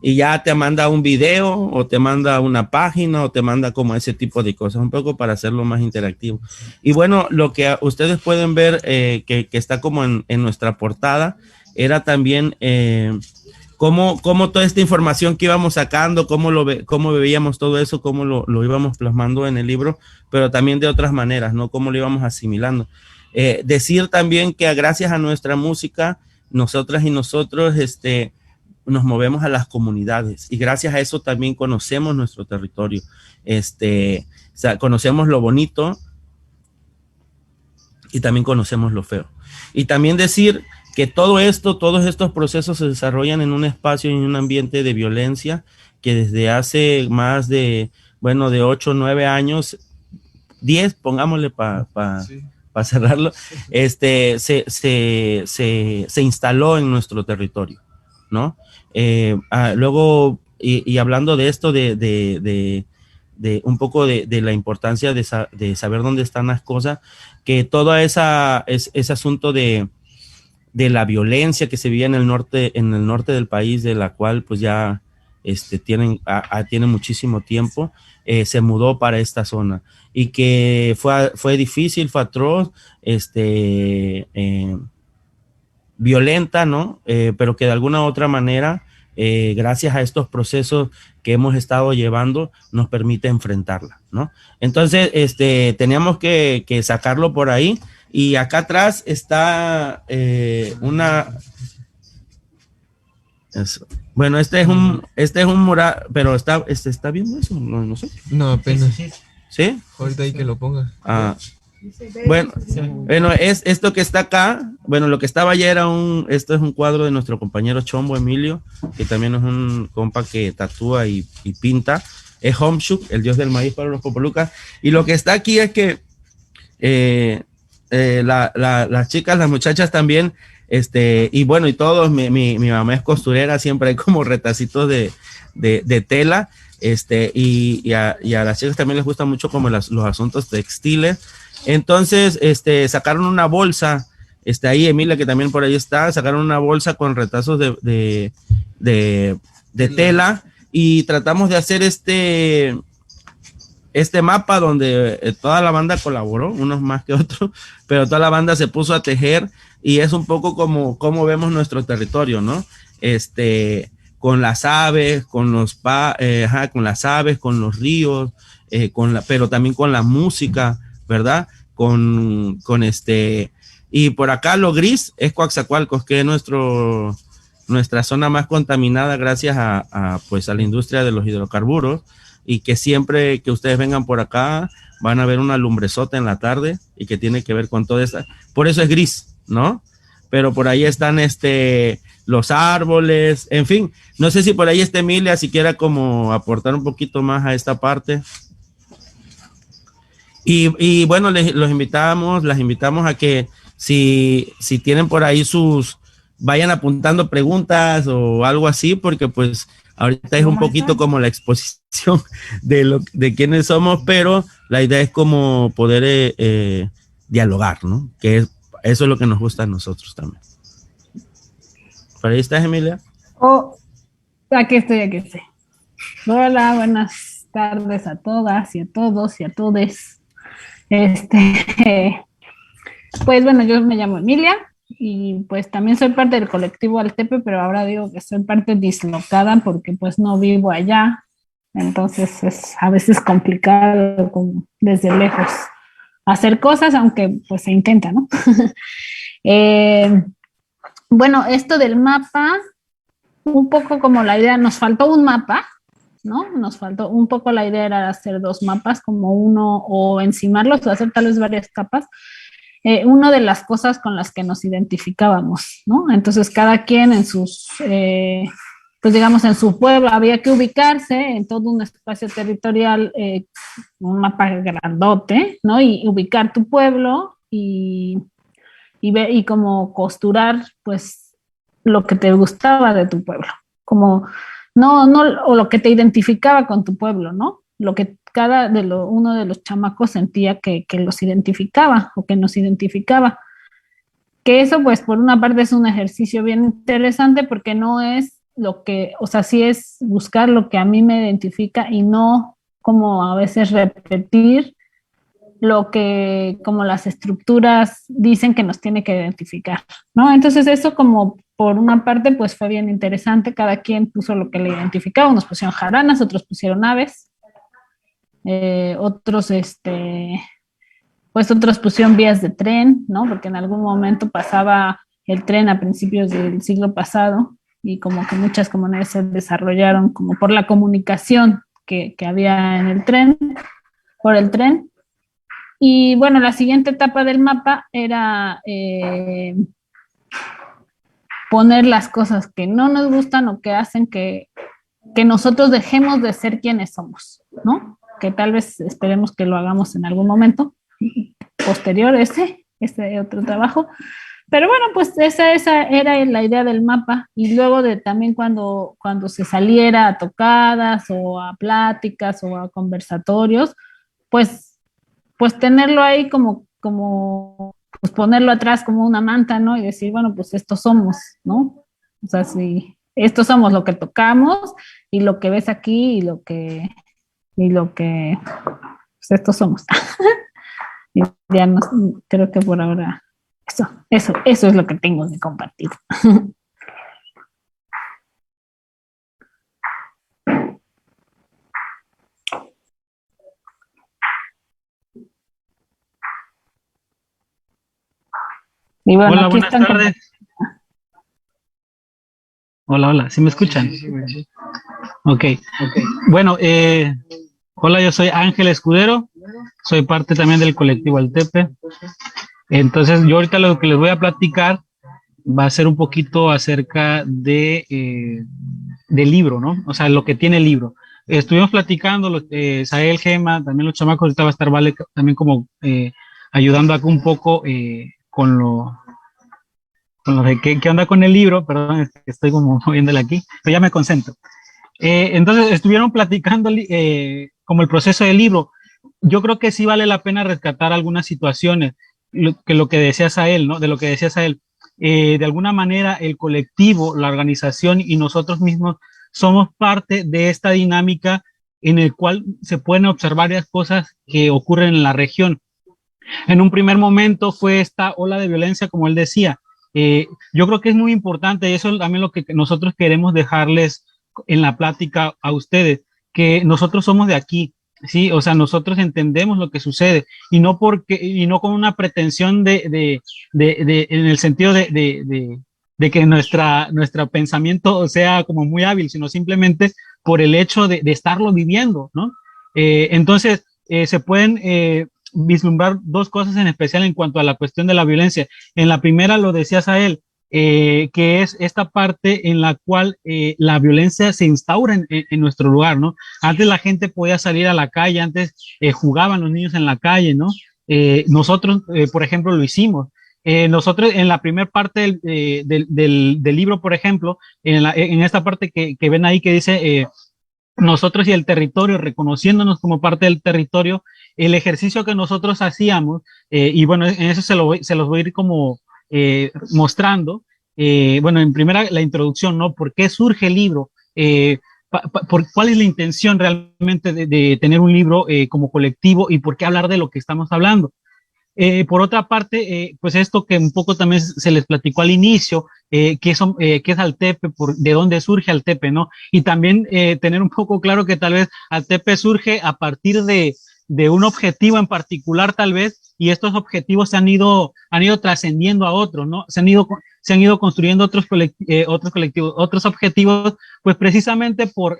y ya te manda un video o te manda una página o te manda como ese tipo de cosas, un poco para hacerlo más interactivo. Y bueno, lo que ustedes pueden ver que está como en nuestra portada era también cómo toda esta información que íbamos sacando, cómo veíamos todo eso, cómo lo íbamos plasmando en el libro, pero también de otras maneras, ¿no? Cómo lo íbamos asimilando. Decir también que gracias a nuestra música, nosotras y nosotros nos movemos a las comunidades, y gracias a eso también conocemos nuestro territorio, conocemos lo bonito y también conocemos lo feo. Y también decir que todos estos procesos se desarrollan en un espacio y en un ambiente de violencia que desde hace más de 8 o 9 años, 10, pongámosle para cerrarlo, se instaló en nuestro territorio, ¿no? Luego, y hablando de esto, de un poco de la importancia de saber dónde están las cosas, que todo ese asunto de la violencia que se vivía en el norte del país, de la cual pues ya tiene muchísimo tiempo, se mudó para esta zona, y que fue difícil, fue atroz, violenta, ¿no? Pero que de alguna u otra manera, gracias a estos procesos que hemos estado llevando, nos permite enfrentarla, ¿no? Entonces, teníamos que sacarlo por ahí. Y acá atrás está eso. Bueno, este es un mural, pero está viendo eso, no sé. No, apenas. ¿Sí? Ahorita hay que lo ponga. Bueno, es esto que está acá. Bueno, lo que estaba allá esto es un cuadro de nuestro compañero Chombo Emilio, que también es un compa que tatúa y pinta. Es Homshuk, el dios del maíz para los popolucas. Y lo que está aquí es que las chicas, las muchachas también, y bueno, y todos, mi mamá es costurera, siempre hay como retacitos de tela, y a las chicas también les gusta mucho como los asuntos textiles. Entonces, sacaron una bolsa, ahí Emilia, que también por ahí está, sacaron una bolsa con retazos de tela, y tratamos de hacer este mapa donde toda la banda colaboró, unos más que otros, pero toda la banda se puso a tejer, y es un poco como vemos nuestro territorio, ¿no? Con las aves, con las aves, con los ríos, pero también con la música, ¿verdad? Y por acá lo gris es Coatzacoalcos, que es nuestra zona más contaminada gracias a la industria de los hidrocarburos, y que siempre que ustedes vengan por acá van a ver una lumbrezota en la tarde, y que tiene que ver con todo esto. Por eso es gris, ¿no? Pero por ahí están los árboles, en fin. No sé si por ahí está Emilia, si quiera como aportar un poquito más a esta parte. Y bueno, las invitamos a que si tienen por ahí vayan apuntando preguntas o algo así, porque pues ahorita es un poquito como la exposición de quiénes somos, pero la idea es como poder dialogar, ¿no? Que eso es lo que nos gusta a nosotros también. ¿Por ahí estás, Emilia? Oh, aquí estoy. Hola, buenas tardes a todas y a todos y a todes. Este, pues bueno, yo me llamo Emilia y pues también soy parte del colectivo Altepe, pero ahora digo que soy parte dislocada porque pues no vivo allá, entonces es a veces complicado como desde lejos hacer cosas, aunque pues se intenta, ¿no? Eh, bueno, esto del mapa, un poco como la idea, nos faltó un mapa, ¿no? Nos faltó un poco la idea era hacer dos mapas, como uno o encimarlos o hacer tal vez varias capas. Una de las cosas con las que nos identificábamos, ¿no? Entonces cada quien en sus, pues digamos en su pueblo había que ubicarse en todo un espacio territorial, un mapa grandote, ¿no? Y ubicar tu pueblo y como costurar, pues, lo que te gustaba de tu pueblo, como no, o lo que te identificaba con tu pueblo, ¿no? Lo que uno de los chamacos sentía que los identificaba o que nos identificaba. Que eso, pues, por una parte es un ejercicio bien interesante porque no es lo que, o sea, sí es buscar lo que a mí me identifica y no como a veces repetir lo que como las estructuras dicen que nos tiene que identificar, ¿no? Entonces eso como por una parte pues fue bien interesante, cada quien puso lo que le identificaba, unos pusieron jaranas, otros pusieron aves, otros pues otros pusieron vías de tren, ¿no? Porque en algún momento pasaba el tren a principios del siglo pasado y como que muchas comunidades se desarrollaron como por la comunicación que había en el tren, por el tren. Y bueno, la siguiente etapa del mapa era poner las cosas que no nos gustan o que hacen que nosotros dejemos de ser quienes somos, ¿no? Que tal vez esperemos que lo hagamos en algún momento posterior ese otro trabajo. Pero bueno, pues esa era la idea del mapa. Y luego de también cuando se saliera a tocadas o a pláticas o a conversatorios, pues tenerlo ahí pues ponerlo atrás como una manta, ¿no? Y decir, bueno, pues estos somos, ¿no? O sea, sí, estos somos lo que tocamos y lo que ves aquí pues estos somos. Y ya no, creo que por ahora, eso es lo que tengo que compartir. Y bueno, Hola, aquí buenas están tardes. Hola, hola, ¿sí me escuchan? Sí, güey, sí. Ok. Bueno, hola, yo soy Ángel Escudero, soy parte también del colectivo Altepe. Entonces, yo ahorita lo que les voy a platicar va a ser un poquito acerca del libro, ¿no? O sea, lo que tiene el libro. Estuvimos platicando, Sael, Gema, también los chamacos, ahorita va a estar Vale también como ayudando acá un poco con lo de qué onda con el libro, perdón, es que estoy como moviéndole aquí, pero ya me concentro. Entonces estuvieron platicando como el proceso del libro. Yo creo que sí vale la pena rescatar algunas situaciones, lo que decías a él, ¿no? De lo que decías a él. De alguna manera el colectivo, la organización y nosotros mismos somos parte de esta dinámica en el cual se pueden observar varias cosas que ocurren en la región. En un primer momento fue esta ola de violencia, como él decía. Yo creo que es muy importante, y eso es también lo que nosotros queremos dejarles en la plática a ustedes, que nosotros somos de aquí, ¿sí? O sea, nosotros entendemos lo que sucede y no con una pretensión en el sentido de que nuestro pensamiento sea como muy hábil, sino simplemente por el hecho de estarlo viviendo, ¿no? Entonces, se pueden vislumbrar dos cosas en especial en cuanto a la cuestión de la violencia. En la primera lo decías a él, que es esta parte en la cual la violencia se instaura en nuestro lugar, ¿no? Antes la gente podía salir a la calle, antes jugaban los niños en la calle, ¿no? Nosotros, por ejemplo, lo hicimos. Nosotros en la primera parte del libro, por ejemplo, en esta parte que ven ahí que dice nosotros y el territorio, reconociéndonos como parte del territorio, el ejercicio que nosotros hacíamos, y bueno, en eso se los voy a ir como mostrando. Bueno, en primera, la introducción, ¿no? ¿Por qué surge el libro? cuál es la intención realmente de tener un libro como colectivo y por qué hablar de lo que estamos hablando. Por otra parte, pues esto que un poco también se les platicó al inicio, qué es Altepe, de dónde surge Altepe, ¿no? Y también tener un poco claro que tal vez Altepe surge a partir de un objetivo en particular, tal vez, y estos objetivos han ido trascendiendo a otros, ¿no? Se han ido construyendo otros colectivos, otros objetivos, pues precisamente por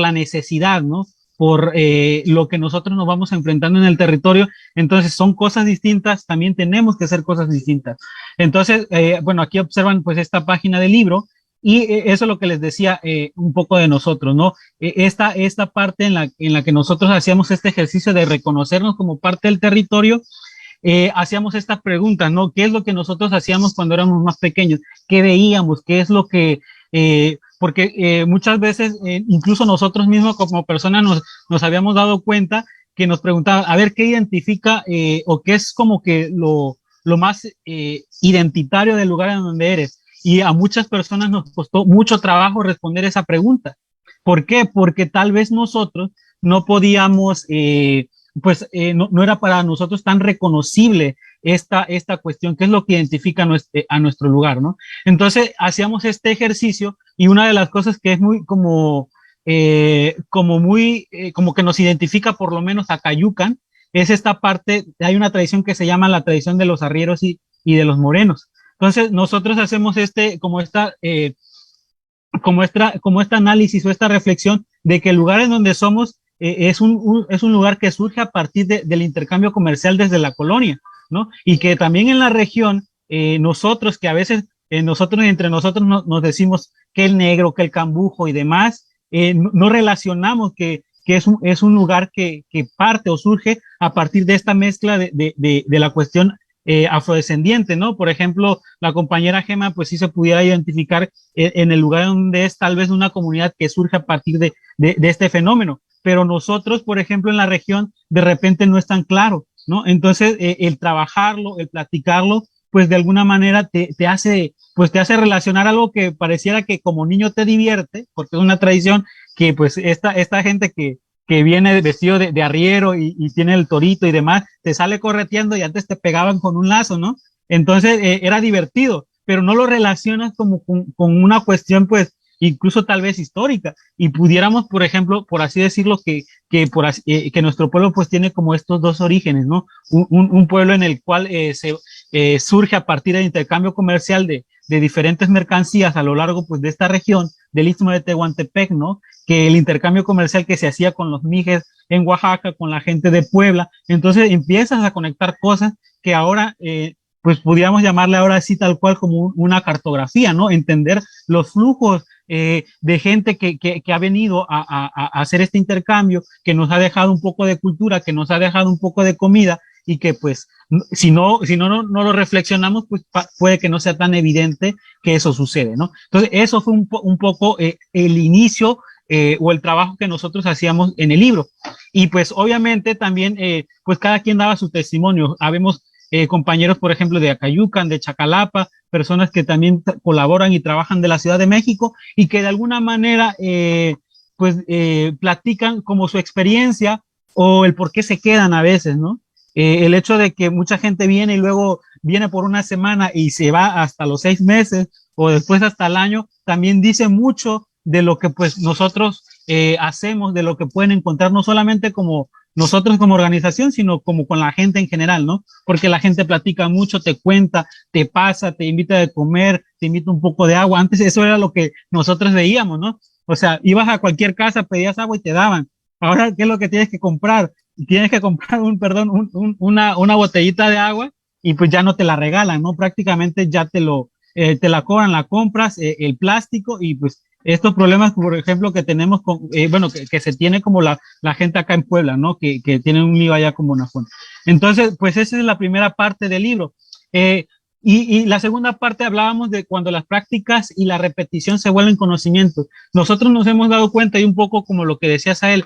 la necesidad, ¿no? Por lo que nosotros nos vamos enfrentando en el territorio. Entonces son cosas distintas, también tenemos que hacer cosas distintas. Entonces, bueno, aquí observan pues esta página del libro y eso es lo que les decía un poco de nosotros, ¿no? Esta parte en la que nosotros hacíamos este ejercicio de reconocernos como parte del territorio, hacíamos estas preguntas, ¿no? ¿Qué es lo que nosotros hacíamos cuando éramos más pequeños? ¿Qué veíamos? ¿Qué es lo que... porque muchas veces, incluso nosotros mismos como personas nos habíamos dado cuenta que nos preguntaban, a ver, ¿qué identifica o qué es como que lo más identitario del lugar en donde eres? Y a muchas personas nos costó mucho trabajo responder esa pregunta. ¿Por qué? Porque tal vez nosotros no podíamos, no era para nosotros tan reconocible esta cuestión, que es lo que identifica a nuestro lugar, ¿no? Entonces, hacíamos este ejercicio y una de las cosas que es muy como que nos identifica por lo menos a Cayucan, es esta parte, hay una tradición que se llama la tradición de los arrieros y de los morenos. Entonces, nosotros hacemos como este análisis o esta reflexión de que el lugar en donde somos es un lugar que surge a partir del intercambio comercial desde la colonia, ¿no? Y que también en la región, nosotros que a veces nosotros entre nosotros nos decimos que el negro, que el cambujo y demás, no relacionamos que es un lugar que parte o surge a partir de esta mezcla de la cuestión afrodescendiente, ¿no? Por ejemplo, la compañera Gema, pues sí se pudiera identificar en el lugar donde es tal vez una comunidad que surge a partir de este fenómeno, pero nosotros, por ejemplo, en la región, de repente no es tan claro, ¿no? Entonces, el trabajarlo, el platicarlo, pues de alguna manera te hace relacionar algo que pareciera que como niño te divierte, porque es una tradición que pues esta gente que viene vestido de arriero y tiene el torito y demás, te sale correteando y antes te pegaban con un lazo, ¿no? Entonces era divertido, pero no lo relacionas como con una cuestión pues incluso tal vez histórica, y pudiéramos, por ejemplo, por así decirlo, que nuestro pueblo pues tiene como estos dos orígenes, ¿no? Un pueblo en el cual surge a partir del intercambio comercial de diferentes mercancías a lo largo pues de esta región del Istmo de Tehuantepec, ¿no? Que el intercambio comercial que se hacía con los mijes en Oaxaca, con la gente de Puebla, entonces empiezas a conectar cosas que ahora pues pudiéramos llamarle ahora así tal cual como una cartografía, ¿no? Entender los flujos de gente que ha venido a hacer este intercambio, que nos ha dejado un poco de cultura, que nos ha dejado un poco de comida, y que pues si no lo reflexionamos, pues puede que no sea tan evidente que eso sucede, ¿no? Entonces eso fue un poco el inicio o el trabajo que nosotros hacíamos en el libro. Y pues obviamente también pues cada quien daba su testimonio. Habemos compañeros, por ejemplo, de Acayucan, de Chacalapa, personas que también colaboran y trabajan de la Ciudad de México y que de alguna manera platican como su experiencia o el por qué se quedan a veces, ¿no? El hecho de que mucha gente viene y luego viene por una semana y se va hasta los 6 meses o después hasta el año, también dice mucho de lo que pues nosotros hacemos, de lo que pueden encontrar no solamente como nosotros como organización, sino como con la gente en general, ¿no? Porque la gente platica mucho, te cuenta, te pasa, te invita a comer, te invita un poco de agua. Antes eso era lo que nosotros veíamos, ¿no? O sea, ibas a cualquier casa, pedías agua y te daban. Ahora, ¿qué es lo que tienes que comprar? Tienes que comprar una botellita de agua y pues ya no te la regalan, ¿no? Prácticamente ya te la cobran, la compras, el plástico y pues estos problemas, por ejemplo, que tenemos que se tiene como la gente acá en Puebla, ¿no? Que tienen un lío allá como Bonafón. Entonces, pues esa es la primera parte del libro. Y la segunda parte hablábamos de cuando las prácticas y la repetición se vuelven conocimientos. Nosotros nos hemos dado cuenta y un poco como lo que decía Sael,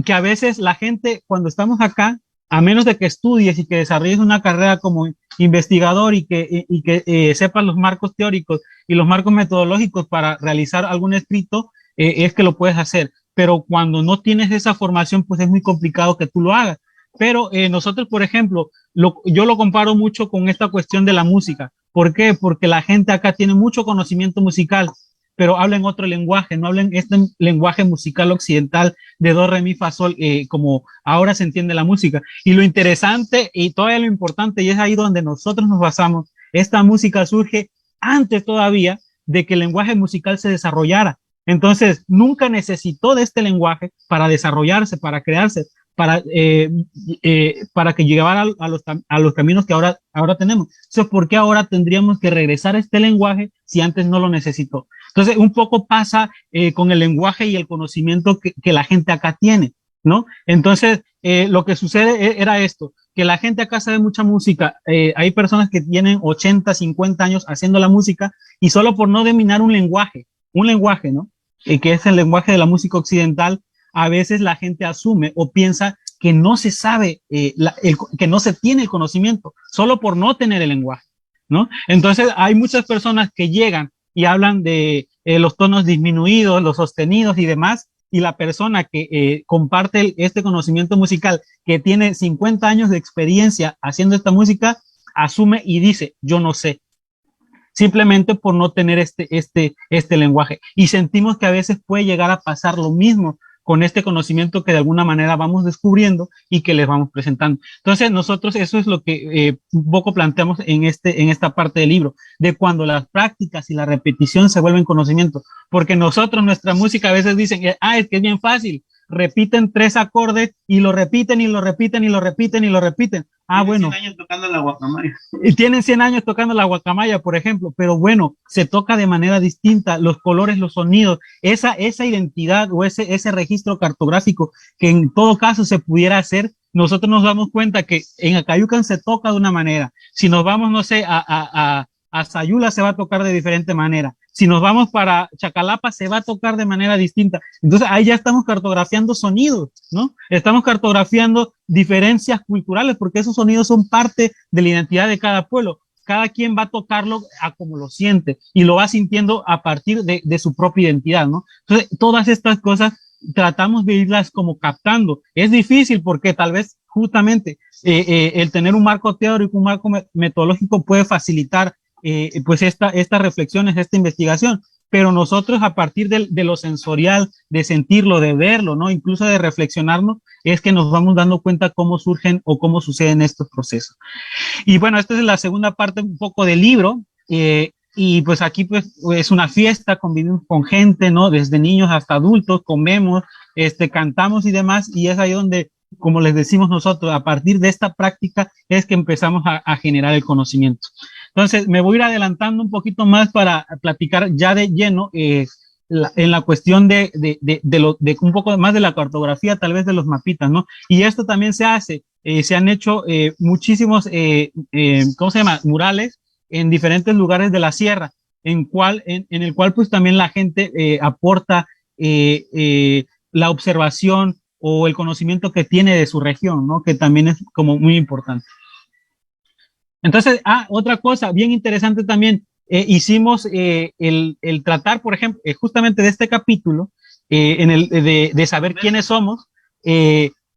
que a veces la gente cuando estamos acá, a menos de que estudies y que desarrolles una carrera como investigador y que sepas los marcos teóricos y los marcos metodológicos para realizar algún escrito, es que lo puedes hacer, pero cuando no tienes esa formación, pues es muy complicado que tú lo hagas. Pero nosotros, por ejemplo, yo lo comparo mucho con esta cuestión de la música. ¿Por qué? Porque la gente acá tiene mucho conocimiento musical, pero habla en otro lenguaje, no hablan este lenguaje musical occidental de do, re, mi, fa, sol, como ahora se entiende la música. Y lo interesante y todavía lo importante, y es ahí donde nosotros nos basamos, esta música surge antes todavía de que el lenguaje musical se desarrollara. Entonces, nunca necesitó de este lenguaje para desarrollarse, para crearse, para que llegara a los caminos que ahora tenemos. Entonces, ¿por qué ahora tendríamos que regresar a este lenguaje si antes no lo necesitó? Entonces, un poco pasa con el lenguaje y el conocimiento que la gente acá tiene, ¿no? Entonces, lo que sucede era esto, que la gente acá sabe mucha música. Hay personas que tienen 80, 50 años haciendo la música y solo por no dominar un lenguaje, ¿no? Que es el lenguaje de la música occidental, a veces la gente asume o piensa que no se sabe, que no se tiene el conocimiento, solo por no tener el lenguaje, ¿no? Entonces hay muchas personas que llegan y hablan de los tonos disminuidos, los sostenidos y demás, y la persona que comparte este conocimiento musical, que tiene 50 años de experiencia haciendo esta música, asume y dice, yo no sé, simplemente por no tener este lenguaje. Y sentimos que a veces puede llegar a pasar lo mismo con este conocimiento que de alguna manera vamos descubriendo y que les vamos presentando. Entonces, nosotros eso es lo que un poco planteamos en esta parte del libro, de cuando las prácticas y la repetición se vuelven conocimiento, porque nosotros, nuestra música a veces dicen, es que es bien fácil, repiten 3 acordes y lo repiten y lo repiten y lo repiten y lo repiten. Bueno. 100 años tocando la guacamaya. Y tienen 100 años tocando la guacamaya, por ejemplo, pero bueno, se toca de manera distinta, los colores, los sonidos, esa identidad o ese registro cartográfico que en todo caso se pudiera hacer, nosotros nos damos cuenta que en Acayucan se toca de una manera, si nos vamos, no sé, a Sayula se va a tocar de diferente manera, si nos vamos para Chacalapa se va a tocar de manera distinta. Entonces ahí ya estamos cartografiando sonidos, ¿no? Estamos cartografiando diferencias culturales porque esos sonidos son parte de la identidad de cada pueblo. Cada quien va a tocarlo a como lo siente y lo va sintiendo a partir de su propia identidad, ¿no? Entonces todas estas cosas tratamos de irlas como captando. Es difícil porque tal vez justamente el tener un marco teórico, un marco metodológico puede facilitar pues estas reflexiones, esta investigación, pero nosotros a partir de lo sensorial, de sentirlo, de verlo, ¿no? Incluso de reflexionarnos, es que nos vamos dando cuenta cómo surgen o cómo suceden estos procesos. Y bueno, esta es la segunda parte un poco del libro, y pues aquí pues es una fiesta, convivimos con gente, ¿no? Desde niños hasta adultos, comemos, cantamos y demás, y es ahí donde, como les decimos nosotros, a partir de esta práctica es que empezamos a generar el conocimiento. Entonces, me voy a ir adelantando un poquito más para platicar ya de lleno en la cuestión de un poco más de la cartografía, tal vez de los mapitas, ¿no? Y esto también se hace, se han hecho muchísimos, ¿cómo se llama? Murales en diferentes lugares de la sierra, en el cual pues también la gente aporta la observación o el conocimiento que tiene de su región, ¿no? Que también es como muy importante. Entonces, otra cosa bien interesante también, hicimos el tratar, por ejemplo, justamente de este capítulo, de saber quiénes somos,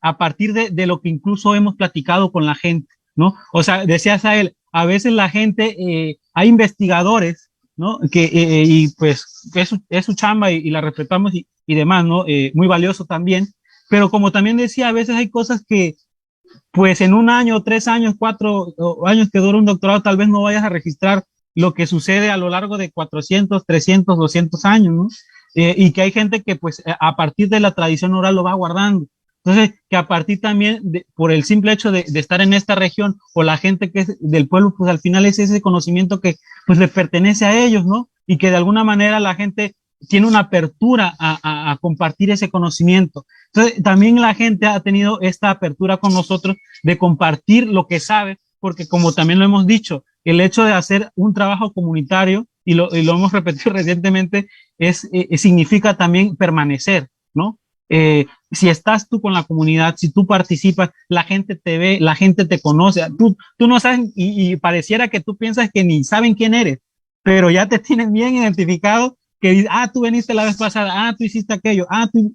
a partir de lo que incluso hemos platicado con la gente, ¿no? O sea, decías a él, a veces la gente, hay investigadores, ¿no? Y pues es su chamba y la respetamos y demás, ¿no? Muy valioso también, pero como también decía, a veces hay cosas que pues en 1 año, 3 años, 4 años que dura un doctorado, tal vez no vayas a registrar lo que sucede a lo largo de 400, 300, 200 años, ¿no? Y que hay gente que pues a partir de la tradición oral lo va guardando. Entonces, que a partir también, por el simple hecho de estar en esta región, o la gente que es del pueblo, pues al final es ese conocimiento que pues le pertenece a ellos, ¿no? Y que de alguna manera la gente tiene una apertura a compartir ese conocimiento. Entonces, también la gente ha tenido esta apertura con nosotros de compartir lo que sabe, porque como también lo hemos dicho, el hecho de hacer un trabajo comunitario, y lo hemos repetido recientemente, significa también permanecer, ¿no? Si estás tú con la comunidad, si tú participas, la gente te ve, la gente te conoce, tú no sabes, y pareciera que tú piensas que ni saben quién eres, pero ya te tienen bien identificado que dice, tú veniste la vez pasada, tú hiciste aquello,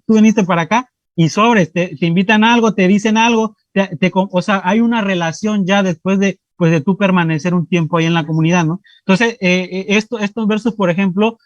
tú viniste para acá, y te invitan a algo, te dicen algo, o sea, hay una relación ya después de, pues, de tú permanecer un tiempo ahí en la comunidad, ¿no? Entonces, estos versos, por ejemplo,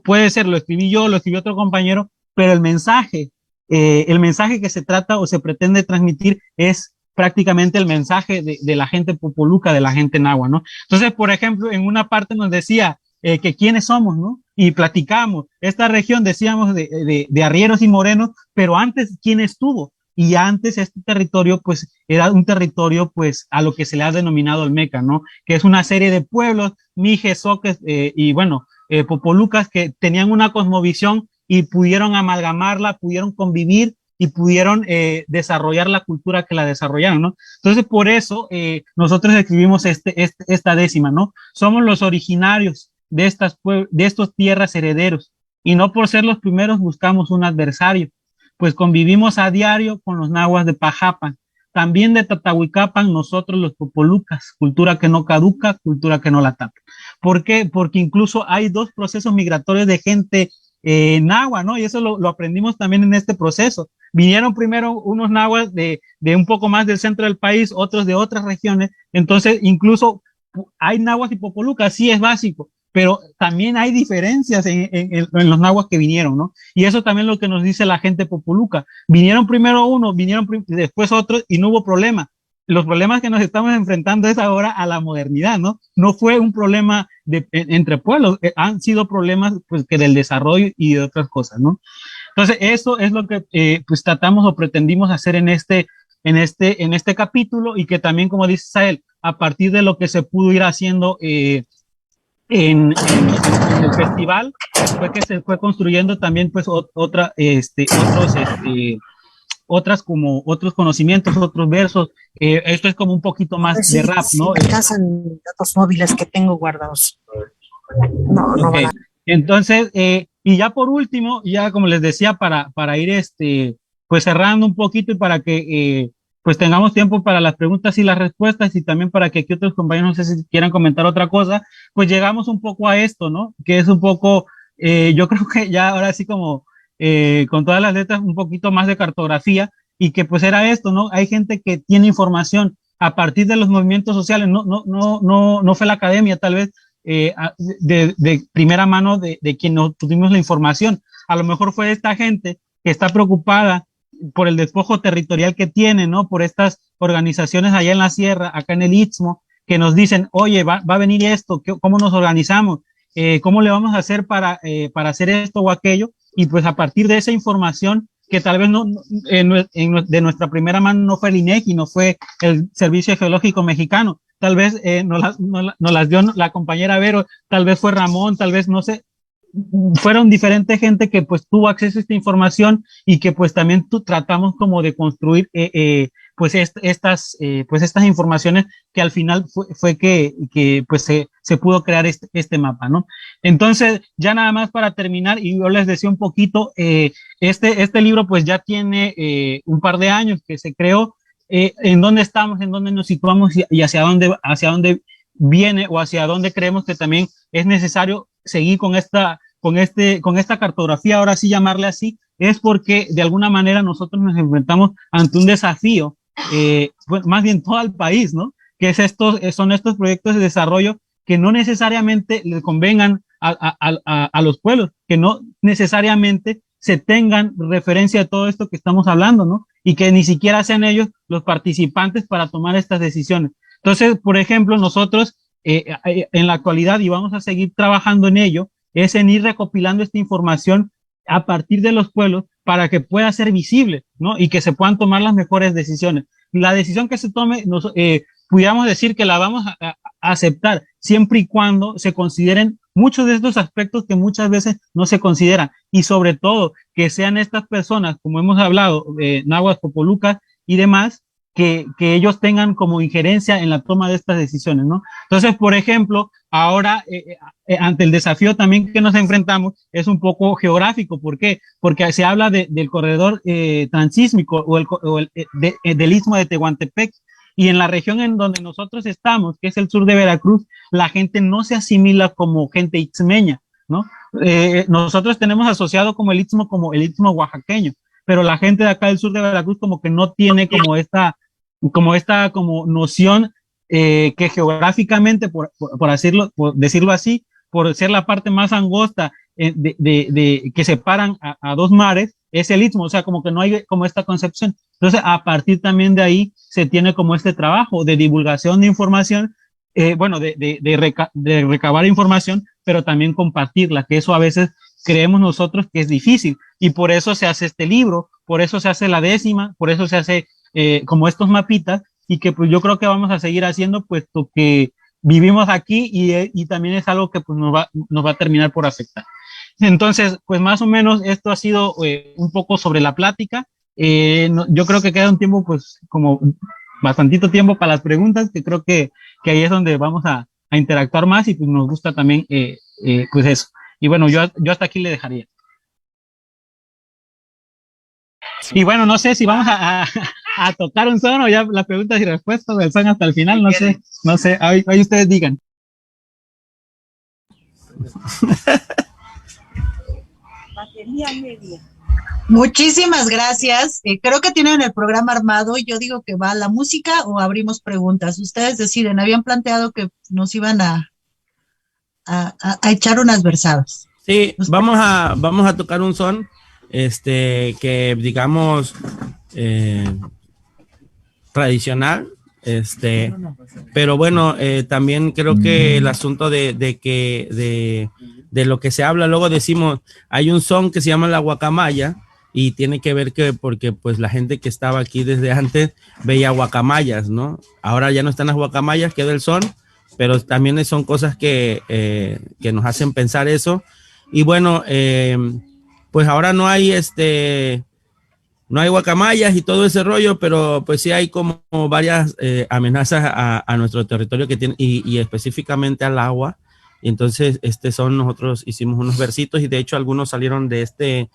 puede ser, lo escribí yo, lo escribió otro compañero, pero el mensaje que se trata o se pretende transmitir es prácticamente el mensaje de la gente popoluca, de la gente nahua, ¿no? Entonces, por ejemplo, en una parte nos decía que quiénes somos, ¿no? Y platicamos, esta región decíamos de arrieros y morenos, pero antes, ¿quién estuvo? Y antes este territorio, pues, era un territorio, pues, a lo que se le ha denominado Olmeca, ¿no? Que es una serie de pueblos, mijes, soques, y bueno, popolucas que tenían una cosmovisión y pudieron amalgamarla, pudieron convivir y pudieron desarrollar la cultura que la desarrollaron, ¿no? Entonces, por eso nosotros escribimos esta décima, ¿no? Somos los originarios de estos tierras herederos, y no por ser los primeros buscamos un adversario, pues convivimos a diario con los nahuas de Pajapan, también de Tatahuicapan, nosotros los popolucas, cultura que no caduca, cultura que no la tapa. ¿Por qué? Porque incluso hay dos procesos migratorios de gente nahua, ¿no? Y eso lo aprendimos también en este proceso. Vinieron primero unos nahuas de un poco más del centro del país, otros de otras regiones, entonces incluso hay nahuas y popolucas, sí es básico, pero también hay diferencias en los nahuas que vinieron, ¿no? Y eso también es lo que nos dice la gente popoluca. Vinieron primero unos, después otros, y no hubo problema. Los problemas que nos estamos enfrentando es ahora a la modernidad, ¿no? No fue un problema entre pueblos, han sido problemas, pues, que del desarrollo y de otras cosas, ¿no? Entonces, eso es lo que pues tratamos o pretendimos hacer en este capítulo, y que también, como dice Sael, a partir de lo que se pudo ir haciendo en el festival, fue que se fue construyendo también, pues, otros conocimientos, otros versos. Esto es como un poquito más de rap, ¿no? Me casan datos móviles que tengo guardados. No okay. Entonces, y ya por último, ya como les decía, para ir pues cerrando un poquito, y para que pues tengamos tiempo para las preguntas y las respuestas, y también para que aquí otros compañeros, no sé si quieran comentar otra cosa, pues llegamos un poco a esto, ¿no? Que es un poco, yo creo que ya ahora sí, como con todas las letras, un poquito más de cartografía, y que pues era esto, ¿no? Hay gente que tiene información a partir de los movimientos sociales, no fue la academia, tal vez, de primera mano de quien nos tuvimos la información. A lo mejor fue esta gente que está preocupada por el despojo territorial que tiene, ¿no? Por estas organizaciones allá en la sierra, acá en el Istmo, que nos dicen, oye, va a venir esto, ¿cómo nos organizamos? ¿Cómo le vamos a hacer para hacer esto o aquello? Y pues a partir de esa información, que tal vez de nuestra primera mano no fue el INEGI, no fue el Servicio Geológico Mexicano, tal vez nos las dio la compañera Vero, tal vez fue Ramón, tal vez, no sé, fueron diferente gente que pues tuvo acceso a esta información, y que pues también tratamos como de construir pues estas informaciones, que al final fue que pues se pudo crear este mapa, ¿no? Entonces, ya nada más para terminar, y yo les decía un poquito, este libro pues ya tiene un par de años que se creó, en dónde estamos, en dónde nos situamos, y hacia dónde viene, o hacia dónde creemos que también es necesario seguir con esta cartografía, ahora sí llamarle así, es porque de alguna manera nosotros nos enfrentamos ante un desafío, bueno, más bien todo el país, ¿no? Que son estos proyectos de desarrollo que no necesariamente le convengan a los pueblos, que no necesariamente se tengan referencia de todo esto que estamos hablando, ¿no? Y que ni siquiera sean ellos los participantes para tomar estas decisiones. Entonces, por ejemplo, nosotros en la actualidad, y vamos a seguir trabajando en ello, es en ir recopilando esta información a partir de los pueblos, para que pueda ser visible, ¿no? Y que se puedan tomar las mejores decisiones. La decisión que se tome, pudiéramos decir que la vamos a aceptar, siempre y cuando se consideren muchos de estos aspectos que muchas veces no se consideran, y sobre todo que sean estas personas, como hemos hablado, nahuas, popolucas y demás, que ellos tengan como injerencia en la toma de estas decisiones, ¿no? Entonces, por ejemplo, ahora, ante el desafío también que nos enfrentamos, es un poco geográfico. ¿Por qué? Porque se habla del corredor transísmico, del Istmo de Tehuantepec, y en la región en donde nosotros estamos, que es el sur de Veracruz, la gente no se asimila como gente ixmeña, ¿no? Nosotros tenemos asociado como el istmo oaxaqueño, pero la gente de acá del sur de Veracruz como que no tiene como esta como noción que geográficamente, por decirlo así, por ser la parte más angosta que separan a dos mares, es el istmo, o sea, como que no hay como esta concepción. Entonces, a partir también de ahí se tiene como este trabajo de divulgación de información, bueno, de recabar información, pero también compartirla, que eso a veces creemos nosotros que es difícil, y por eso se hace este libro, por eso se hace la 10ª, por eso se hace como estos mapitas, y que pues yo creo que vamos a seguir haciendo, puesto que vivimos aquí y también es algo que pues nos va a terminar por afectar. Entonces, pues más o menos esto ha sido un poco sobre la plática. Yo creo que queda un tiempo, pues como bastantito tiempo para las preguntas, que creo que ahí es donde vamos a interactuar más, y pues nos gusta también pues eso. Y bueno, yo hasta aquí le dejaría. Y bueno, no sé si vamos a tocar un son o ya las preguntas y respuestas del son hasta el final, no sé, ahí ustedes digan. Batería media. Muchísimas gracias. Creo que tienen el programa armado. Yo digo que va la música o abrimos preguntas. Ustedes deciden. Habían planteado que nos iban a echar unas versadas. Sí, vamos a tocar un son, que digamos tradicional, pero bueno, también creo que el asunto de lo que se habla, luego decimos, hay un son que se llama la guacamaya, y tiene que ver porque pues la gente que estaba aquí desde antes veía guacamayas, ¿no? Ahora ya no están las guacamayas, queda el son, pero también son cosas que nos hacen pensar eso. Y bueno, pues ahora no hay guacamayas y todo ese rollo, pero pues sí hay como varias amenazas a nuestro territorio que tiene, y específicamente al agua. Y entonces nosotros hicimos unos versitos, y de hecho algunos salieron de este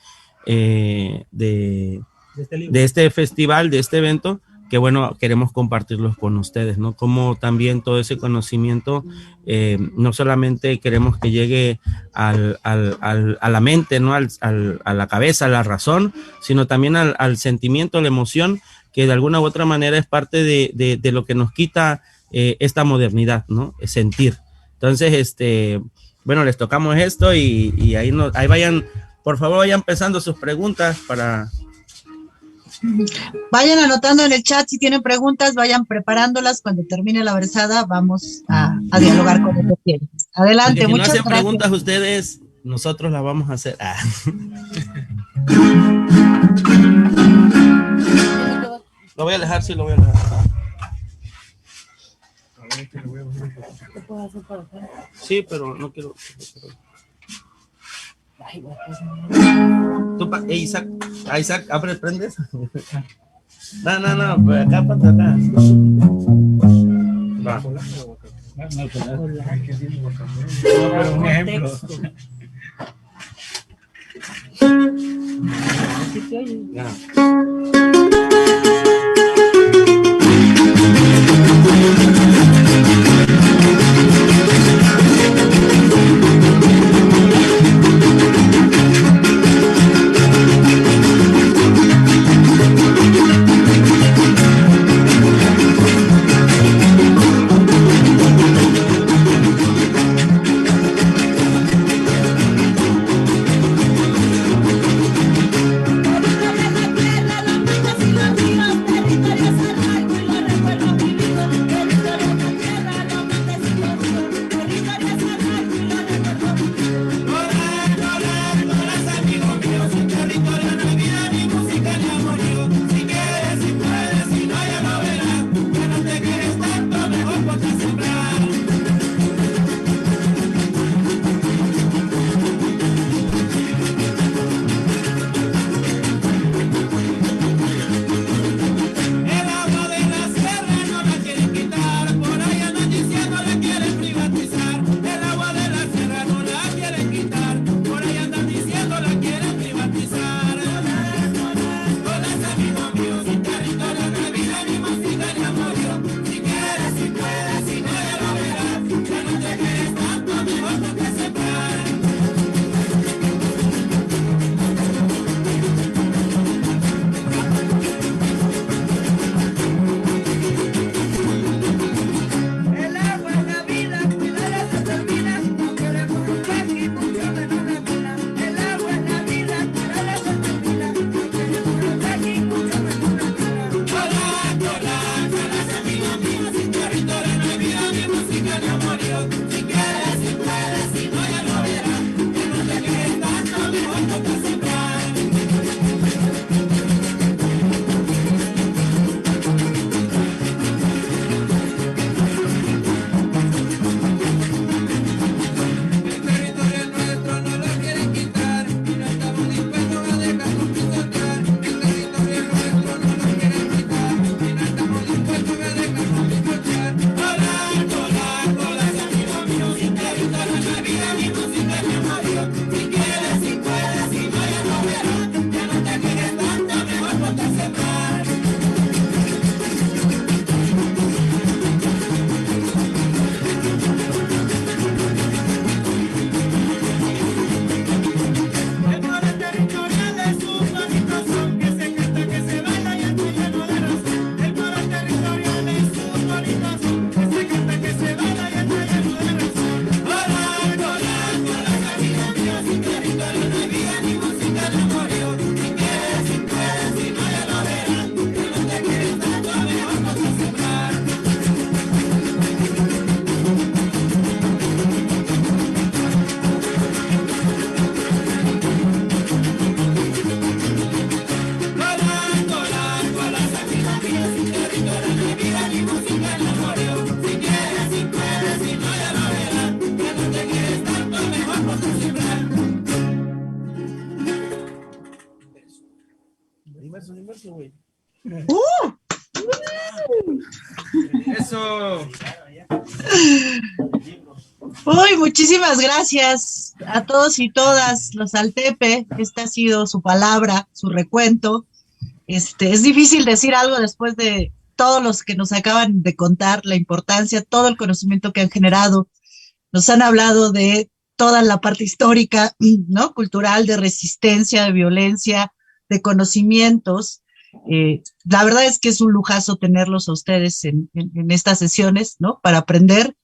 festival, de este evento, que bueno, queremos compartirlos con ustedes, ¿no? Como también todo ese conocimiento, no solamente queremos que llegue a la mente, ¿no? A la cabeza, a la razón, sino también al sentimiento, a la emoción, que de alguna u otra manera es parte de lo que nos quita esta modernidad, ¿no? Sentir. Entonces, bueno, les tocamos esto, y ahí vayan, por favor, vayan empezando sus preguntas para... Vayan anotando en el chat si tienen preguntas, vayan preparándolas. Cuando termine la versada vamos a dialogar con lo que quieren. Adelante, muchas gracias. Si no hacen gracias. preguntas ustedes, nosotros las vamos a hacer. Lo voy a dejar, sí, lo voy a dejar. ¿Qué puedo hacer para acá? Sí, pero no quiero... Ay, Isaac, abre, prendes. No, pues acá, para acá. Va. Un ejemplo. Ya. Eso. Uy, muchísimas gracias a todos y todas los Altepe. Esta ha sido su palabra, su recuento. Es difícil decir algo después de todos los que nos acaban de contar, la importancia, todo el conocimiento que han generado. Nos han hablado de toda la parte histórica, ¿no? Cultural, de resistencia, de violencia, de conocimientos. La verdad es que es un lujazo tenerlos a ustedes en estas sesiones, ¿no? Para aprender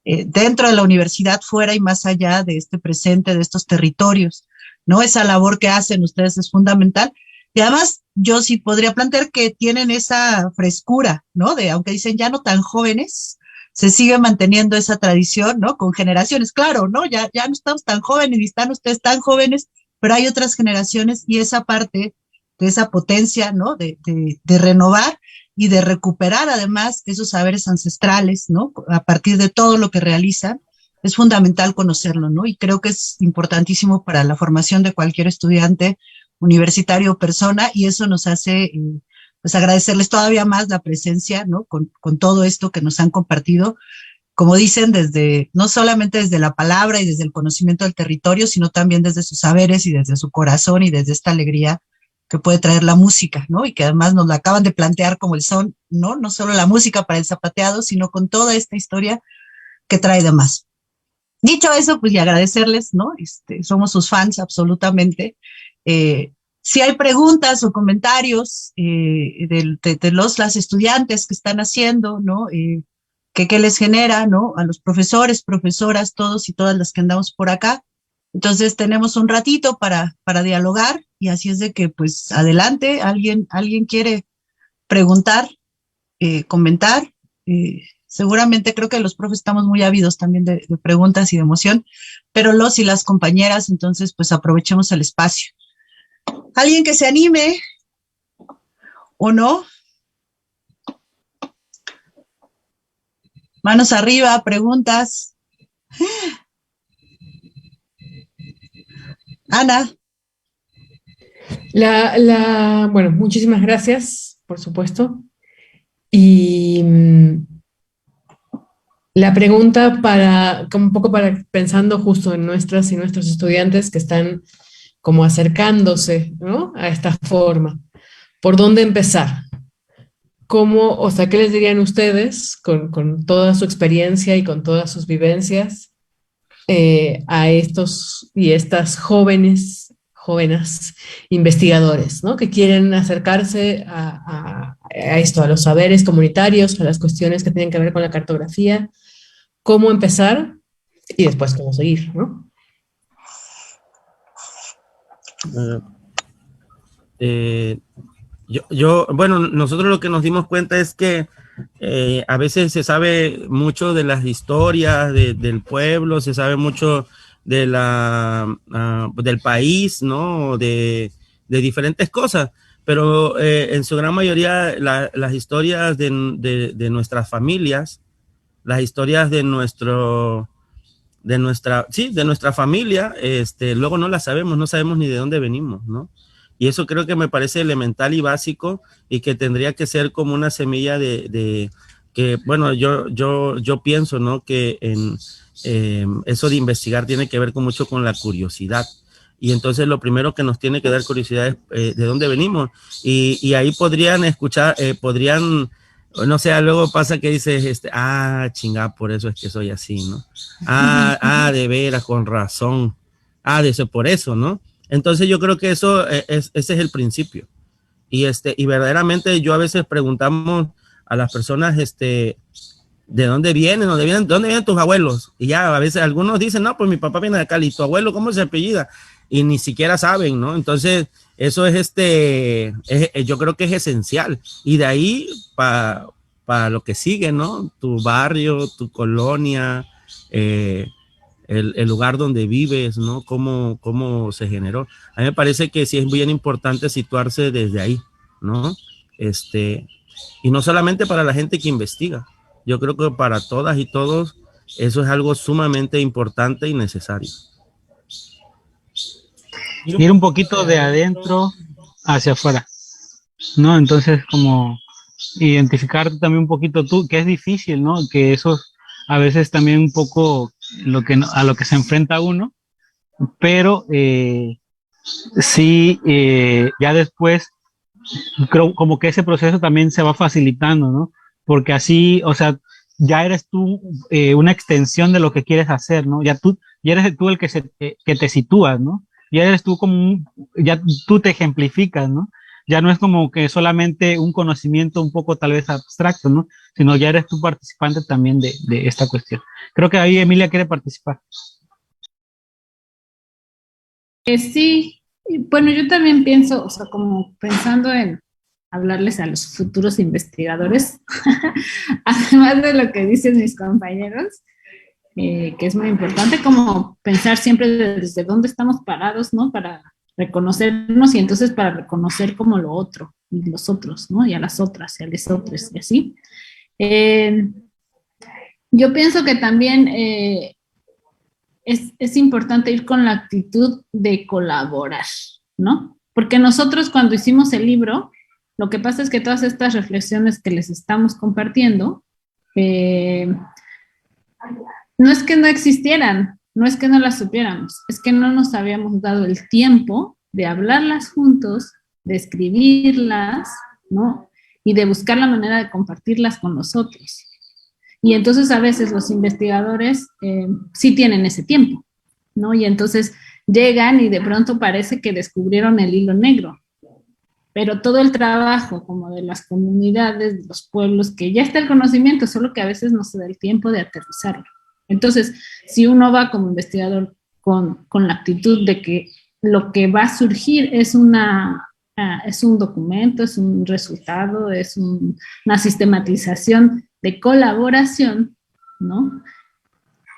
dentro de la universidad, fuera y más allá de este presente, de estos territorios, ¿no? Esa labor que hacen ustedes es fundamental. Y además, yo sí podría plantear que tienen esa frescura, ¿no? De, aunque dicen ya no tan jóvenes, se sigue manteniendo esa tradición, ¿no? Con generaciones, claro, ¿no? Ya no estamos tan jóvenes, ni están ustedes tan jóvenes, pero hay otras generaciones y esa parte de esa potencia, ¿no? De renovar y de recuperar además esos saberes ancestrales, ¿no? A partir de todo lo que realizan, es fundamental conocerlo, ¿no? Y creo que es importantísimo para la formación de cualquier estudiante universitario o persona, y eso nos hace pues agradecerles todavía más la presencia, ¿no? Con todo esto que nos han compartido, como dicen, no solamente desde la palabra y desde el conocimiento del territorio, sino también desde sus saberes y desde su corazón y desde esta alegría que puede traer la música, ¿no? Y que además nos la acaban de plantear como el son, ¿no? No solo la música para el zapateado, sino con toda esta historia que trae de más. Dicho eso, pues y agradecerles, ¿no? Somos sus fans absolutamente. Si hay preguntas o comentarios de las estudiantes que están haciendo, ¿no? ¿Qué les genera, ¿no? A los profesores, profesoras, todos y todas las que andamos por acá. Entonces tenemos un ratito para dialogar, y así es de que, pues, adelante, alguien quiere preguntar, comentar. Seguramente creo que los profes estamos muy ávidos también de preguntas y de emoción, pero los y las compañeras, entonces, pues aprovechemos el espacio. ¿Alguien que se anime o no? Manos arriba, preguntas. Ana. Bueno, muchísimas gracias, por supuesto. Y la pregunta como un poco para pensando justo en nuestras y nuestros estudiantes que están como acercándose, ¿no? A esta forma. ¿Por dónde empezar? O sea, ¿qué les dirían ustedes con toda su experiencia y con todas sus vivencias a estos y estas jóvenes investigadores, ¿no? Que quieren acercarse a esto, a los saberes comunitarios, a las cuestiones que tienen que ver con la cartografía? ¿Cómo empezar? Y después cómo seguir, ¿no? Bueno, nosotros lo que nos dimos cuenta es que a veces se sabe mucho de las historias del pueblo, se sabe mucho de del país, ¿no? De diferentes cosas, pero en su gran mayoría las historias de nuestras familias, las historias de nuestra familia, luego no la sabemos, no sabemos ni de dónde venimos, ¿no? Y eso creo que me parece elemental y básico, y que tendría que ser como una semilla de que, bueno, yo pienso, ¿no? Que eso de investigar tiene que ver mucho con la curiosidad. Y entonces lo primero que nos tiene que dar curiosidad es de dónde venimos. Y ahí podrían escuchar, no sé, luego pasa que dices, chinga, por eso es que soy así, ¿no? De veras, con razón. De eso, por eso, ¿no? Entonces yo creo que ese es el principio. Y verdaderamente yo a veces preguntamos a las personas, ¿de dónde vienen? ¿Dónde vienen tus abuelos? Y ya a veces algunos dicen, no, pues mi papá viene de acá, y tu abuelo, ¿cómo se apellida? Y ni siquiera saben, ¿no? Entonces eso es yo creo que es esencial. Y de ahí para lo que sigue, ¿no? Tu barrio, tu colonia, el lugar donde vives, ¿no? Cómo se generó. A mí me parece que sí es bien importante situarse desde ahí, ¿no? Y no solamente para la gente que investiga. Yo creo que para todas y todos eso es algo sumamente importante y necesario. Ir un poquito de adentro hacia afuera. ¿no? Entonces, como identificarte también un poquito tú, que es difícil, ¿no? Que eso a veces también un poco a lo que se enfrenta uno, pero sí, ya después creo como que ese proceso también se va facilitando, ¿no? Porque así, o sea, ya eres tú una extensión de lo que quieres hacer, ¿no? Ya eres tú el que te sitúas, ¿no? Ya eres tú ya tú te ejemplificas, ¿no? Ya no es como que solamente un conocimiento un poco tal vez abstracto, ¿no? Sino ya eres tú participante también de esta cuestión. Creo que ahí Emilia quiere participar. Sí, y bueno, yo también pienso, o sea, como pensando en hablarles a los futuros investigadores, además de lo que dicen mis compañeros, que es muy importante como pensar siempre desde dónde estamos parados, ¿no? Para reconocernos y entonces para reconocer como lo otro y los otros, ¿no? Y a las otras y a los otros y así. Eh, yo pienso que también es importante ir con la actitud de colaborar, ¿no? Porque nosotros cuando hicimos el libro, lo que pasa es que todas estas reflexiones que les estamos compartiendo, no es que no existieran, no es que no las supiéramos, es que no nos habíamos dado el tiempo de hablarlas juntos, de escribirlas, ¿no? Y de buscar la manera de compartirlas con nosotros. Y entonces a veces los investigadores sí tienen ese tiempo, ¿no? Y entonces llegan y de pronto parece que descubrieron el hilo negro, pero todo el trabajo como de las comunidades, de los pueblos, que ya está el conocimiento, solo que a veces no se da el tiempo de aterrizarlo. Entonces, si uno va como investigador con la actitud de que lo que va a surgir es es un documento, es un resultado, es una sistematización de colaboración, ¿no?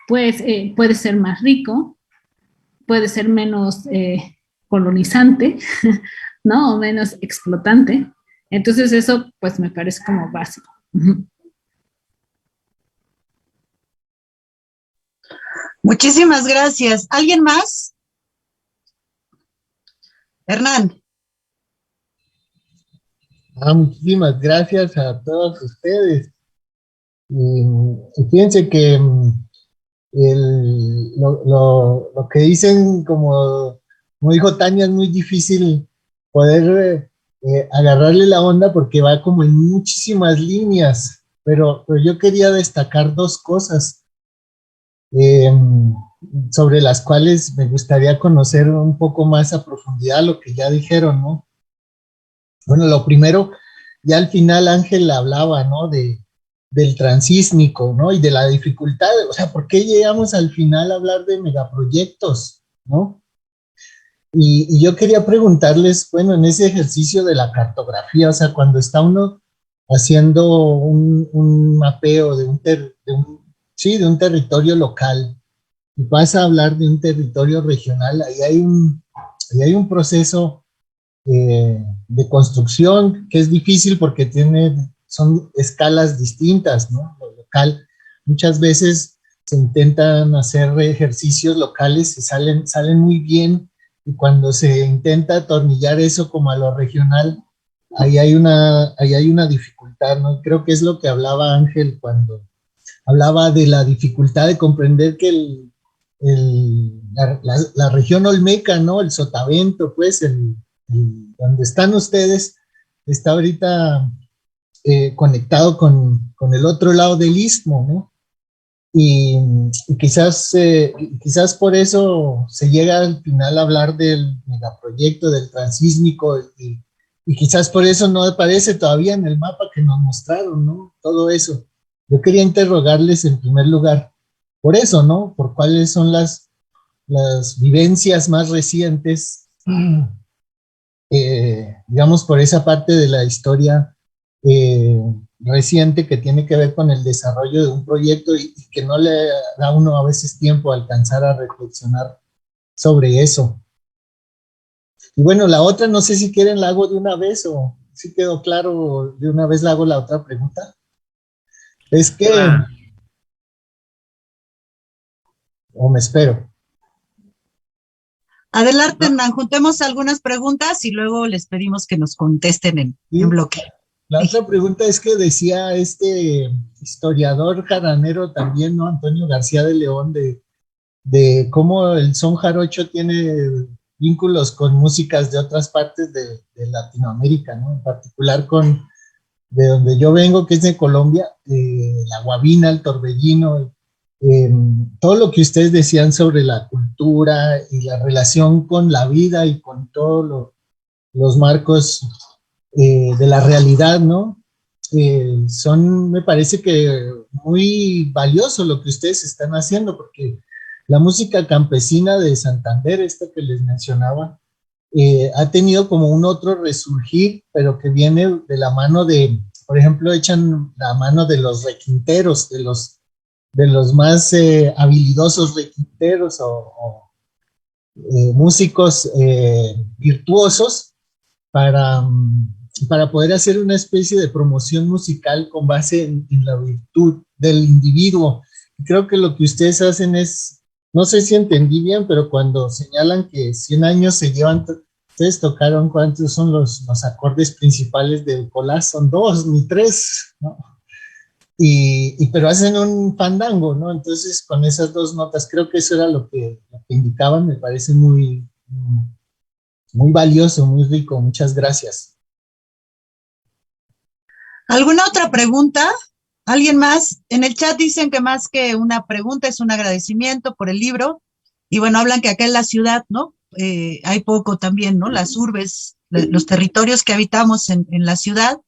Pues puede ser más rico, puede ser menos colonizante, ¿no? O menos explotante. Entonces eso pues me parece como básico. Muchísimas gracias. ¿Alguien más? Hernán. Muchísimas gracias a todos ustedes. Y fíjense que lo que dicen, como dijo Tania, es muy difícil poder agarrarle la onda porque va como en muchísimas líneas, pero yo quería destacar dos cosas eh, sobre las cuales me gustaría conocer un poco más a profundidad lo que ya dijeron, ¿no? Bueno, lo primero, ya al final Ángel hablaba, ¿no? Del transísmico, ¿no? Y de la dificultad, o sea, ¿por qué llegamos al final a hablar de megaproyectos, ¿no? Y yo quería preguntarles, bueno, en ese ejercicio de la cartografía, o sea, cuando está uno haciendo un mapeo sí, de un territorio local, y vas a hablar de un territorio regional, ahí hay un proceso de construcción que es difícil porque son escalas distintas, ¿no? Lo local, muchas veces se intentan hacer ejercicios locales y salen muy bien, y cuando se intenta atornillar eso como a lo regional, ahí hay una dificultad, ¿no? Creo que es lo que hablaba Ángel cuando hablaba de la dificultad de comprender que la región olmeca, ¿no? El Sotavento, pues, donde están ustedes, está ahorita conectado con el otro lado del istmo, ¿no? Y quizás por eso se llega al final a hablar del megaproyecto, del transísmico, y quizás por eso no aparece todavía en el mapa que nos mostraron, ¿no? Todo eso. Yo quería interrogarles en primer lugar por eso, ¿no? Por cuáles son las vivencias más recientes, digamos, por esa parte de la historia reciente que tiene que ver con el desarrollo de un proyecto y que no le da a uno a veces tiempo a alcanzar a reflexionar sobre eso. Y bueno, la otra, no sé si quieren la hago de una vez o si quedó claro, de una vez la hago la otra pregunta. Es que, o me espero. Adelante, Hernán, juntemos algunas preguntas y luego les pedimos que nos contesten en bloque. La otra pregunta es que decía este historiador jaranero también, ¿no? Antonio García de León, de cómo el son jarocho tiene vínculos con músicas de otras partes de Latinoamérica, ¿no? En particular de donde yo vengo, que es de Colombia, la guabina, el torbellino, todo lo que ustedes decían sobre la cultura y la relación con la vida y con todos los marcos de la realidad, ¿no? Me parece que muy valioso lo que ustedes están haciendo, porque la música campesina de Santander, esta que les mencionaba, ha tenido como un otro resurgir, pero que viene de la mano por ejemplo, echan la mano de los requinteros, de los más habilidosos requinteros o músicos virtuosos para poder hacer una especie de promoción musical con base en la virtud del individuo. Creo que lo que ustedes hacen es, no sé si entendí bien, pero cuando señalan que 100 años se llevan, ustedes tocaron cuántos son los acordes principales del colás, son 2 ni 3, ¿no? Pero hacen un fandango, ¿no? Entonces, con esas 2 notas, creo que eso era lo que indicaban, me parece muy, muy valioso, muy rico. Muchas gracias. ¿Alguna otra pregunta? ¿Alguien más? En el chat dicen que más que una pregunta es un agradecimiento por el libro. Y bueno, hablan que acá en la ciudad, ¿no? Hay poco también, ¿no? Las urbes, los territorios que habitamos en la ciudad,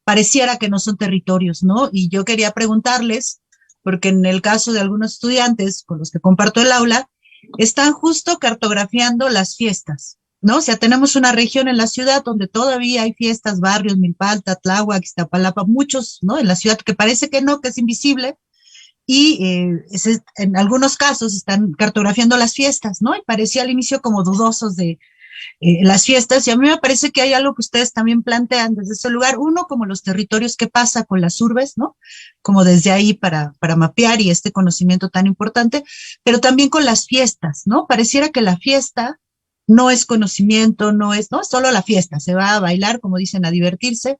pareciera que no son territorios, ¿no? Y yo quería preguntarles, porque en el caso de algunos estudiantes con los que comparto el aula, están justo cartografiando las fiestas, ¿no? O sea, tenemos una región en la ciudad donde todavía hay fiestas, barrios, Milpalta, Tláhuac, Iztapalapa, muchos, ¿no? En la ciudad que parece que no, que es invisible, y en algunos casos están cartografiando las fiestas, ¿no? Y parecía al inicio como dudosos de las fiestas, y a mí me parece que hay algo que ustedes también plantean desde ese lugar, uno, como los territorios, qué pasa con las urbes, ¿no? Como desde ahí para mapear y este conocimiento tan importante, pero también con las fiestas, ¿no? Pareciera que la fiesta no es conocimiento, no es solo la fiesta, se va a bailar, como dicen, a divertirse,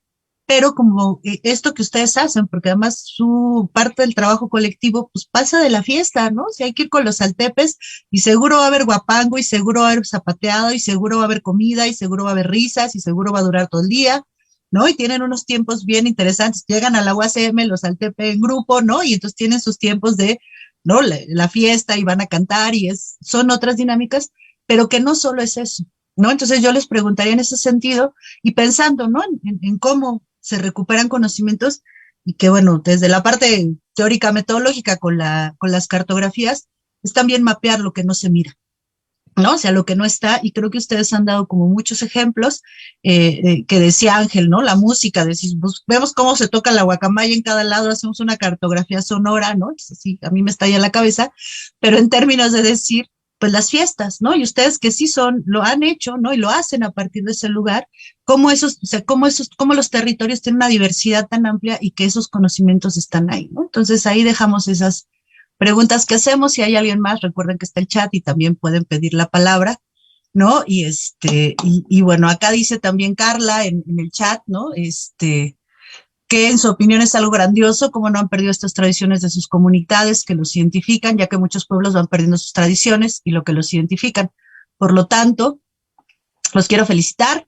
pero como esto que ustedes hacen, porque además su parte del trabajo colectivo, pues pasa de la fiesta, ¿no? Si hay que ir con los saltepes y seguro va a haber guapango y seguro va a haber zapateado y seguro va a haber comida y seguro va a haber risas y seguro va a durar todo el día, ¿no? Y tienen unos tiempos bien interesantes, llegan a la UACM, los saltepe en grupo, ¿no? Y entonces tienen sus tiempos de, ¿no? La fiesta y van a cantar y son otras dinámicas, pero que no solo es eso, ¿no? Entonces yo les preguntaría en ese sentido y pensando, ¿no? En cómo se recuperan conocimientos y que, bueno, desde la parte teórica metodológica con las cartografías, es también mapear lo que no se mira, ¿no? O sea, lo que no está, y creo que ustedes han dado como muchos ejemplos, que decía Ángel, ¿no? La música, pues, vemos cómo se toca la guacamaya en cada lado, hacemos una cartografía sonora, ¿no? Entonces, sí, a mí me estalla la cabeza, pero en términos de decir, pues las fiestas, ¿no? Y ustedes que sí lo han hecho, ¿no? Y lo hacen a partir de ese lugar, cómo los territorios tienen una diversidad tan amplia y que esos conocimientos están ahí, ¿no? Entonces ahí dejamos esas preguntas que hacemos. Si hay alguien más, recuerden que está el chat y también pueden pedir la palabra, ¿no? Y bueno, acá dice también Carla en el chat, ¿no? Que en su opinión es algo grandioso, como no han perdido estas tradiciones de sus comunidades que los identifican, ya que muchos pueblos van perdiendo sus tradiciones y lo que los identifican. Por lo tanto, los quiero felicitar,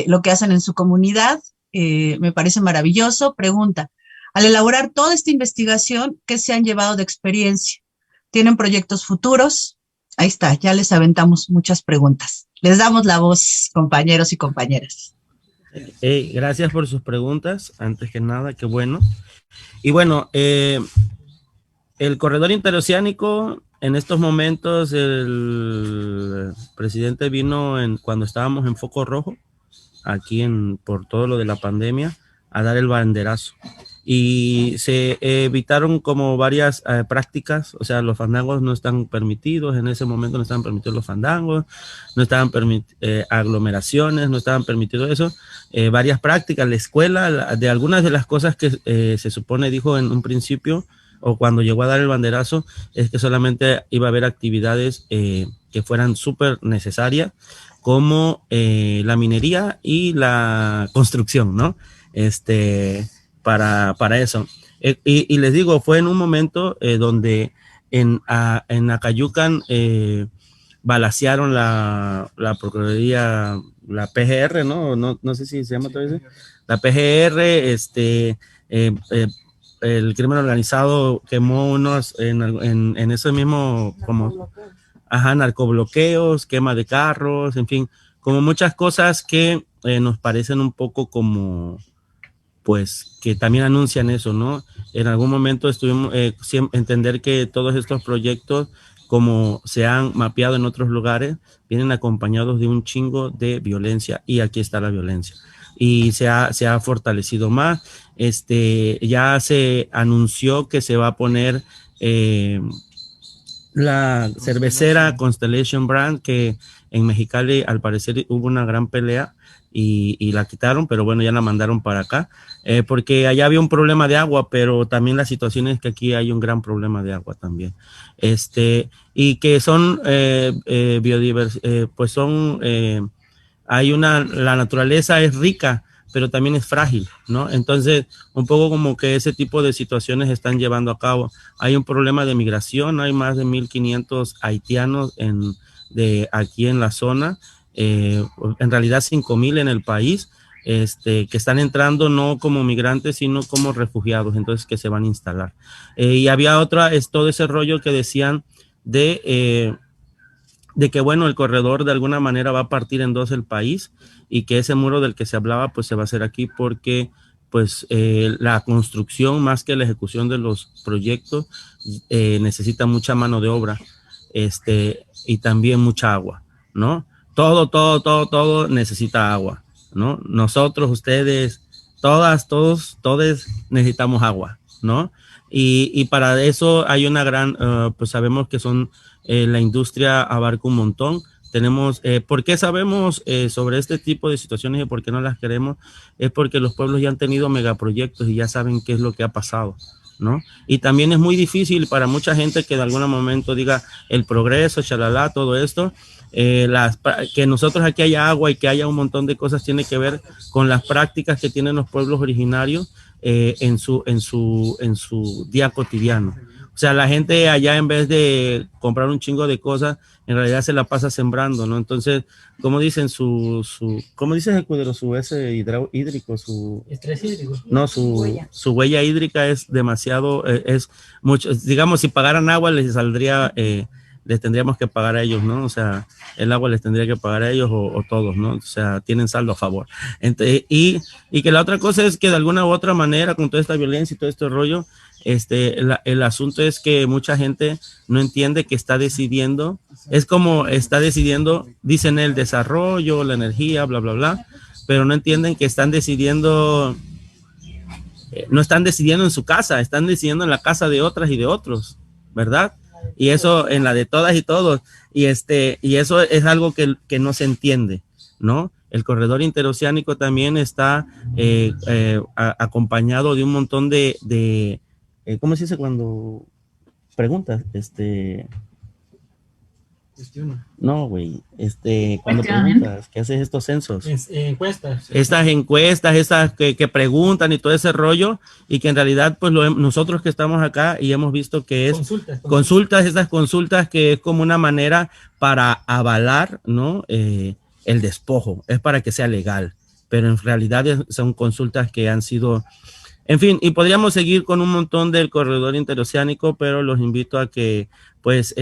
lo que hacen en su comunidad, me parece maravilloso. Pregunta, al elaborar toda esta investigación, ¿qué se han llevado de experiencia? ¿Tienen proyectos futuros? Ahí está, ya les aventamos muchas preguntas. Les damos la voz, compañeros y compañeras. Gracias por sus preguntas, antes que nada, qué bueno. Y bueno, el corredor interoceánico, en estos momentos el presidente vino cuando estábamos en foco rojo, aquí por todo lo de la pandemia, a dar el banderazo. Y se evitaron como varias prácticas, o sea, los fandangos no están permitidos, en ese momento no estaban permitidos los fandangos, no estaban aglomeraciones, no estaban permitidos eso, varias prácticas, la escuela, de algunas de las cosas que se supone dijo en un principio, o cuando llegó a dar el banderazo, es que solamente iba a haber actividades que fueran súper necesarias, como la minería y la construcción, ¿no? Para eso. Y les digo, fue en un momento donde en Acayucan balacearon la Procuraduría, la PGR, ¿no? No sé si se llama todavía. La PGR, el crimen organizado quemó unos en ese mismo, como, narcobloqueos, quema de carros, en fin, como muchas cosas que nos parecen un poco como, pues, que también anuncian eso, ¿no? En algún momento estuvimos, entender que todos estos proyectos, como se han mapeado en otros lugares, vienen acompañados de un chingo de violencia, y aquí está la violencia. Y se ha fortalecido más. Ya se anunció que se va a poner la cervecera Constellation Brand, que en Mexicali al parecer hubo una gran pelea y la quitaron, pero bueno, ya la mandaron para acá, porque allá había un problema de agua, pero también la situación es que aquí hay un gran problema de agua también. Y que son pues son, la naturaleza es rica, pero también es frágil, ¿no? Entonces, un poco como que ese tipo de situaciones están llevando a cabo. Hay un problema de migración, hay más de 1,500 haitianos aquí en la zona, en realidad 5,000 en el país, que están entrando no como migrantes, sino como refugiados, entonces que se van a instalar. Y había todo ese rollo que decían de que, bueno, el corredor de alguna manera va a partir en dos el país, y que ese muro del que se hablaba, pues se va a hacer aquí porque, pues, la construcción más que la ejecución de los proyectos necesita mucha mano de obra, y también mucha agua, ¿no? Todo necesita agua, ¿no? Nosotros, ustedes, todos necesitamos agua, ¿no? Y para eso hay una gran, pues sabemos que la industria abarca un montón. Tenemos, ¿por qué sabemos sobre este tipo de situaciones y por qué no las queremos? Es porque los pueblos ya han tenido megaproyectos y ya saben qué es lo que ha pasado, ¿no? Y también es muy difícil para mucha gente que de algún momento diga el progreso, chalala, todo esto, que nosotros aquí haya agua y que haya un montón de cosas tiene que ver con las prácticas que tienen los pueblos originarios en su día cotidiano. O sea, la gente allá, en vez de comprar un chingo de cosas, en realidad se la pasa sembrando, ¿no? Entonces, ¿cómo dicen cómo dices, Escudero? Su hídrico, Estrés hídrico. No, su huella hídrica es demasiado, es mucho. Digamos, si pagaran agua, les saldría, les tendríamos que pagar a ellos, ¿no? O sea, el agua les tendría que pagar a ellos o todos, ¿no? O sea, tienen saldo a favor. Entonces, y que la otra cosa es que de alguna u otra manera, con toda esta violencia y todo este rollo, el asunto es que mucha gente no entiende que está decidiendo, es como está decidiendo, dicen el desarrollo, la energía, bla, bla, bla, pero no entienden que están decidiendo, no están decidiendo en su casa, están decidiendo en la casa de otras y de otros, ¿verdad? Y eso en la de todas y todos, y eso es algo que no se entiende, ¿no? El corredor interoceánico también está acompañado de un montón de ¿cómo se dice cuando preguntas? Cuestiona. No, güey, cuando preguntas, ¿qué haces estos censos? Encuestas. Estas encuestas, estas que preguntan y todo ese rollo, y que en realidad, pues nosotros que estamos acá y hemos visto que es estas consultas que es como una manera para avalar, ¿no? El despojo, es para que sea legal, pero en realidad son consultas que han sido. En fin, y podríamos seguir con un montón del corredor interoceánico, pero los invito a que pues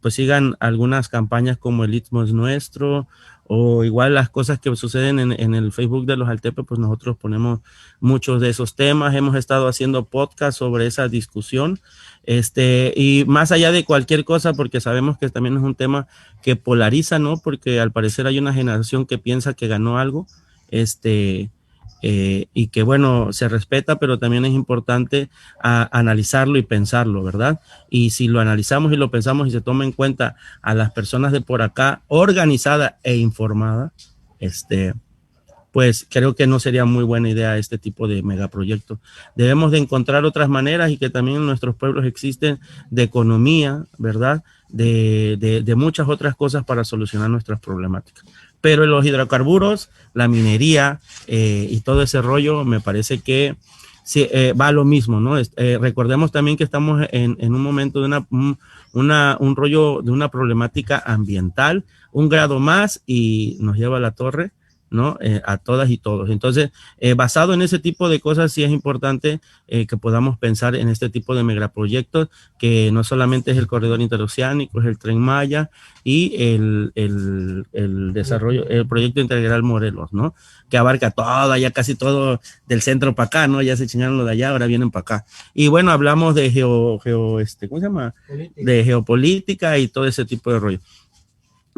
sigan algunas campañas como el Istmo es Nuestro, o igual las cosas que suceden en el Facebook de los Altepe, pues nosotros ponemos muchos de esos temas. Hemos estado haciendo podcast sobre esa discusión, y más allá de cualquier cosa, porque sabemos que también es un tema que polariza, ¿no? Porque al parecer hay una generación que piensa que ganó algo, y que, bueno, se respeta, pero también es importante analizarlo y pensarlo, ¿verdad? Y si lo analizamos y lo pensamos y se toma en cuenta a las personas de por acá, organizada e informada, pues creo que no sería muy buena idea este tipo de megaproyectos. Debemos de encontrar otras maneras y que también en nuestros pueblos existen de economía, ¿verdad? De muchas otras cosas para solucionar nuestras problemáticas. Pero los hidrocarburos, la minería y todo ese rollo, me parece que sí, va a lo mismo, ¿no? Recordemos también que estamos en un momento de un rollo de una problemática ambiental, un grado más y nos lleva a la torre, ¿no? A todas y todos. Entonces, basado en ese tipo de cosas, sí es importante que podamos pensar en este tipo de megaproyectos, que no solamente es el corredor interoceánico, es el Tren Maya y el desarrollo, el proyecto integral Morelos, ¿no? Que abarca todo, ya casi todo del centro para acá, ¿no? Ya se chingaron lo de allá, ahora vienen para acá. Y bueno, hablamos de ¿cómo se llama? Política. De geopolítica y todo ese tipo de rollo.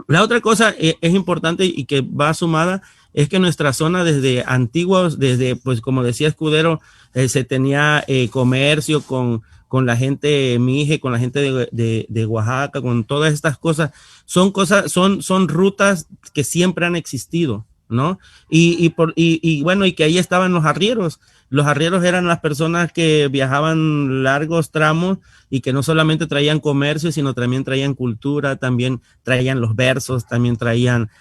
La otra cosa es importante y que va sumada es que nuestra zona desde antiguos, desde, pues como decía Escudero, se tenía comercio con la gente mije, con la gente de Oaxaca, con todas estas cosas. Son rutas que siempre han existido, ¿no? Y bueno, y que ahí estaban los arrieros. Los arrieros eran las personas que viajaban largos tramos y que no solamente traían comercio, sino también traían cultura, también traían los versos, también traían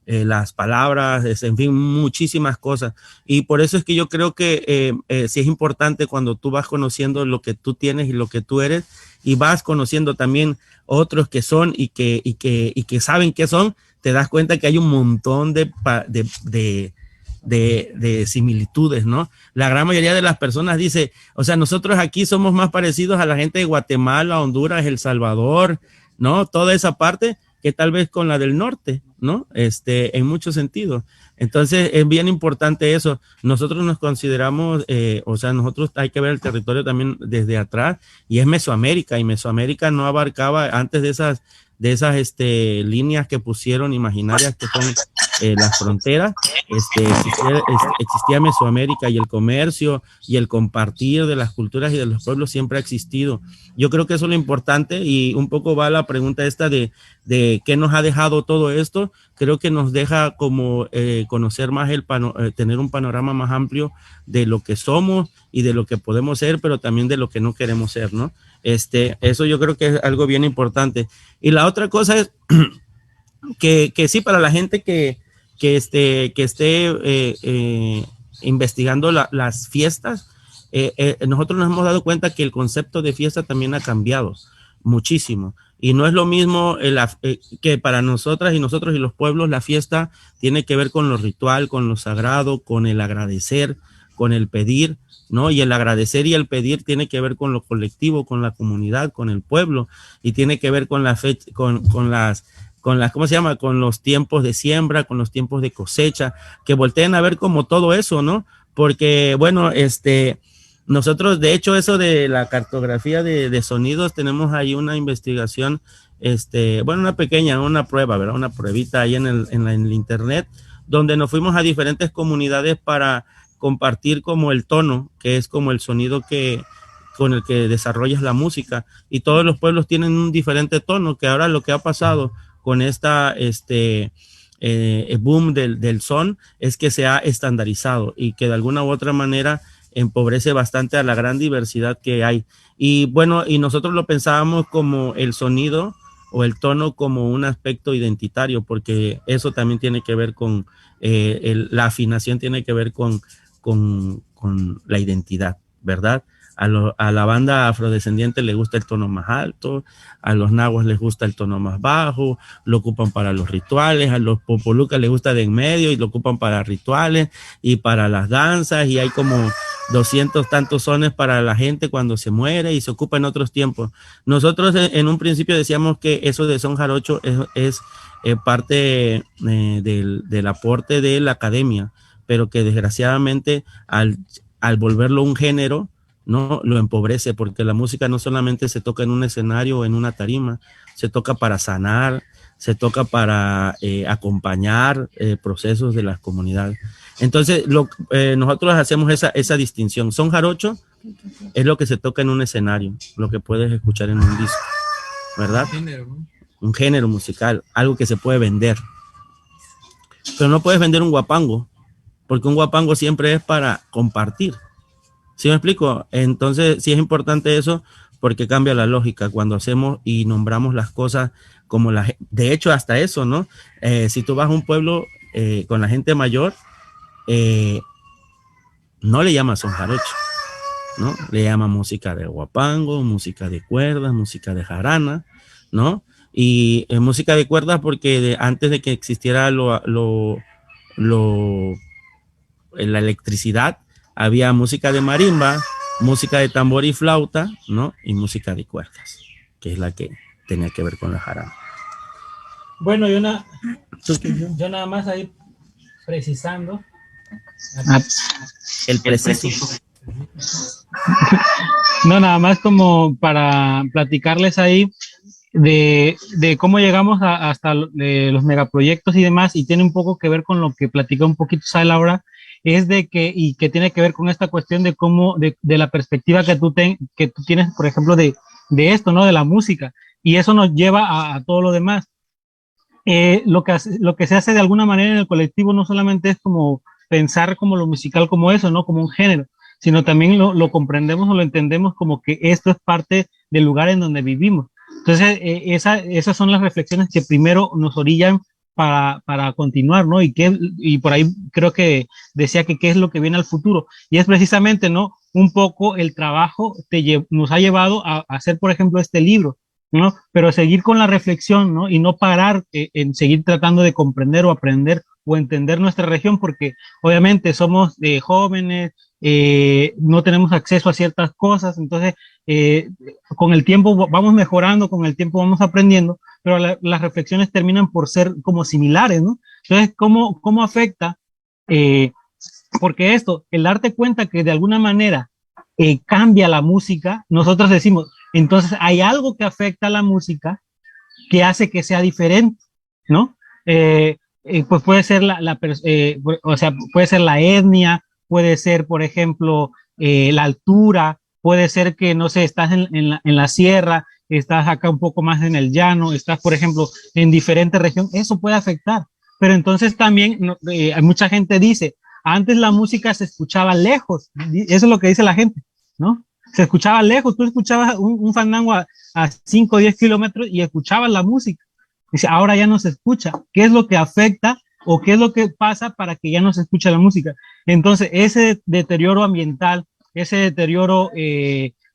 las palabras, en fin, muchísimas cosas. Y por eso es que yo creo que sí es importante cuando tú vas conociendo lo que tú tienes y lo que tú eres, y vas conociendo también otros que son y que saben qué son, te das cuenta que hay un montón de similitudes, ¿no? La gran mayoría de las personas dice, o sea, nosotros aquí somos más parecidos a la gente de Guatemala, Honduras, El Salvador, ¿no? Toda esa parte que tal vez con la del norte, ¿no? En muchos sentidos. Entonces es bien importante eso. Nosotros nos consideramos, o sea, nosotros hay que ver el territorio también desde atrás, y es Mesoamérica, y Mesoamérica no abarcaba antes de esas líneas que pusieron imaginarias que son las fronteras, existía Mesoamérica, y el comercio y el compartir de las culturas y de los pueblos siempre ha existido. Yo creo que eso es lo importante, y un poco va la pregunta esta de qué nos ha dejado todo esto. Creo que nos deja como conocer más tener un panorama más amplio de lo que somos y de lo que podemos ser, pero también de lo que no queremos ser, ¿no? Eso yo creo que es algo bien importante. Y la otra cosa es que sí, para la gente que esté investigando las fiestas, nosotros nos hemos dado cuenta que el concepto de fiesta también ha cambiado muchísimo. Y no es lo mismo que para nosotras y nosotros y los pueblos, la fiesta tiene que ver con lo ritual, con lo sagrado, con el agradecer, con el pedir, ¿no? Y el agradecer y el pedir tiene que ver con lo colectivo, con la comunidad, con el pueblo, y tiene que ver con la fecha, con las, ¿cómo se llama? Con los tiempos de siembra, con los tiempos de cosecha, que volteen a ver como todo eso, ¿no? Porque, bueno, nosotros, de hecho, eso de la cartografía de sonidos, tenemos ahí una investigación, bueno, una prueba, ¿verdad? Una pruebita ahí en el internet, donde nos fuimos a diferentes comunidades para compartir como el tono, que es como el sonido con el que desarrollas la música, y todos los pueblos tienen un diferente tono, que ahora lo que ha pasado con boom del son es que se ha estandarizado y que de alguna u otra manera empobrece bastante a la gran diversidad que hay. Y bueno, y nosotros lo pensábamos como el sonido o el tono como un aspecto identitario, porque eso también tiene que ver con la afinación, tiene que ver con la identidad, ¿verdad? A la banda afrodescendiente le gusta el tono más alto, a los nahuas les gusta el tono más bajo, lo ocupan para los rituales, a los popolucas les gusta de en medio y lo ocupan para rituales y para las danzas, y hay como 200 tantos sones para la gente cuando se muere y se ocupa en otros tiempos. Nosotros en un principio decíamos que eso de son jarocho es parte del aporte de la academia, pero que desgraciadamente al volverlo un género, no lo empobrece, porque la música no solamente se toca en un escenario o en una tarima, se toca para sanar, se toca para acompañar procesos de las comunidades. Entonces nosotros hacemos esa distinción. Son jarocho es lo que se toca en un escenario, lo que puedes escuchar en un disco, ¿verdad? Un género musical, algo que se puede vender. pero no puedes vender un guapango, porque un guapango siempre es para compartir. ¿Sí me explico? Entonces, sí es importante eso, porque cambia la lógica cuando hacemos y nombramos las cosas como de hecho, hasta eso, ¿no? Si tú vas a un pueblo con la gente mayor, no le llaman son jarocho, ¿no? Le llaman música de guapango, música de cuerdas, música de jarana, ¿no? Y música de cuerdas porque antes de que existiera la electricidad, había música de marimba, música de tambor y flauta, ¿no? Y música de cuerdas, que es la que tenía que ver con la jarana. Bueno, yo nada más ahí precisando. El preciso. No, nada más como para platicarles ahí de cómo llegamos hasta los megaproyectos y demás, y tiene un poco que ver con lo que platicó un poquito Sael ahora, es de que tiene que ver con esta cuestión de cómo, de la perspectiva que tú tienes, por ejemplo, de esto, ¿no? De la música, y eso nos lleva a todo lo demás. Lo que se hace de alguna manera en el colectivo no solamente es como pensar como lo musical como eso, ¿no? Como un género, sino también lo comprendemos o lo entendemos como que esto es parte del lugar en donde vivimos. Entonces, esas son las reflexiones que primero nos orillan para continuar, ¿no? Y por ahí creo que decía que qué es lo que viene al futuro. Y es precisamente, ¿no? Un poco el trabajo nos ha llevado a hacer, por ejemplo, este libro, ¿no? Pero seguir con la reflexión, ¿no? Y no parar en seguir tratando de comprender o aprender o entender nuestra región, porque obviamente somos jóvenes, no tenemos acceso a ciertas cosas, entonces con el tiempo vamos mejorando, con el tiempo vamos aprendiendo, pero las reflexiones terminan por ser como similares, ¿no? Entonces, ¿cómo afecta? Porque el darte cuenta que de alguna manera cambia la música, nosotros decimos, entonces hay algo que afecta a la música que hace que sea diferente, ¿no? Pues puede ser puede ser la etnia, puede ser, por ejemplo, la altura, puede ser que, no sé, estás en la sierra, estás acá un poco más en el llano, estás, por ejemplo, en diferente región, eso puede afectar. Pero entonces también mucha gente dice, antes la música se escuchaba lejos, eso es lo que dice la gente, ¿no? Se escuchaba lejos, tú escuchabas un fandango a 5 o 10 kilómetros y escuchabas la música. Dice, ahora ya no se escucha. ¿Qué es lo que afecta o qué es lo que pasa para que ya no se escuche la música? Entonces, ese deterioro ambiental, ese deterioro,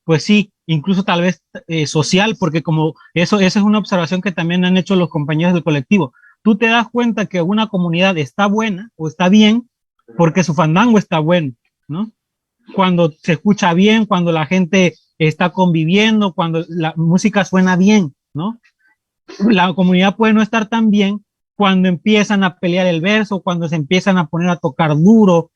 pues sí, incluso tal vez social, porque como esa es una observación que también han hecho los compañeros del colectivo. Tú te das cuenta que una comunidad está buena o está bien porque su fandango está bueno, ¿no? Cuando se escucha bien, cuando la gente está conviviendo, cuando la música suena bien, ¿no? La comunidad puede no estar tan bien cuando empiezan a pelear el verso, cuando se empiezan a poner a tocar duro,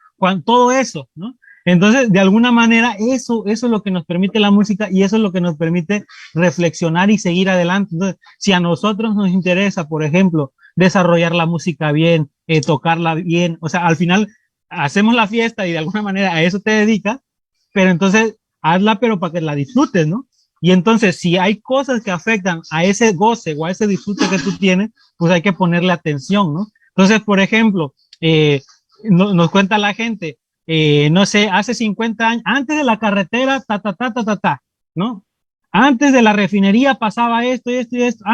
todo eso, ¿no? Entonces, de alguna manera, eso es lo que nos permite la música y eso es lo que nos permite reflexionar y seguir adelante. Entonces, si a nosotros nos interesa, por ejemplo, desarrollar la música bien, tocarla bien, o sea, al final hacemos la fiesta y de alguna manera a eso te dedicas, pero entonces hazla pero para que la disfrutes, ¿no? Y entonces si hay cosas que afectan a ese goce o a ese disfrute que tú tienes, pues hay que ponerle atención, ¿no? Entonces, por ejemplo, nos cuenta la gente, no sé, hace 50 años, antes de la carretera, ¿no? Antes de la refinería pasaba esto y esto y esto,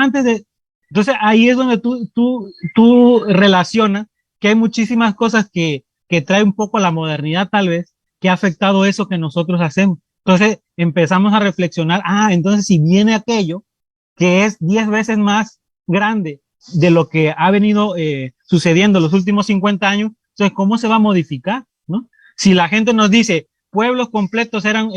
entonces ahí es donde tú relacionas que hay muchísimas cosas que trae un poco la modernidad tal vez, que ha afectado eso que nosotros hacemos. Entonces empezamos a reflexionar, entonces si viene aquello que es 10 veces más grande de lo que ha venido sucediendo los últimos 50 años, entonces ¿cómo se va a modificar? ¿No? Si la gente nos dice, pueblos completos eran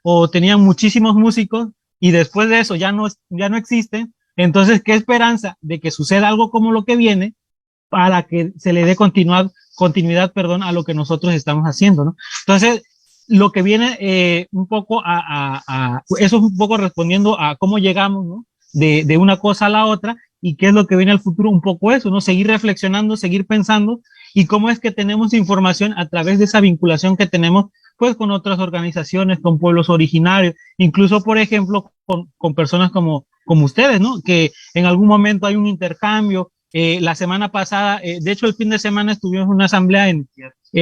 o tenían muchísimos músicos y después de eso ya no existen, entonces ¿qué esperanza de que suceda algo como lo que viene para que se le dé continuidad, a lo que nosotros estamos haciendo, ¿no? Entonces, lo que viene un poco eso es un poco respondiendo a cómo llegamos, ¿no? De una cosa a la otra y qué es lo que viene al futuro, un poco eso, ¿no? Seguir reflexionando, seguir pensando y cómo es que tenemos información a través de esa vinculación que tenemos, pues, con otras organizaciones, con pueblos originarios, incluso, por ejemplo, con personas como ustedes, ¿no? Que en algún momento hay un intercambio, La semana pasada, de hecho el fin de semana estuvimos en una asamblea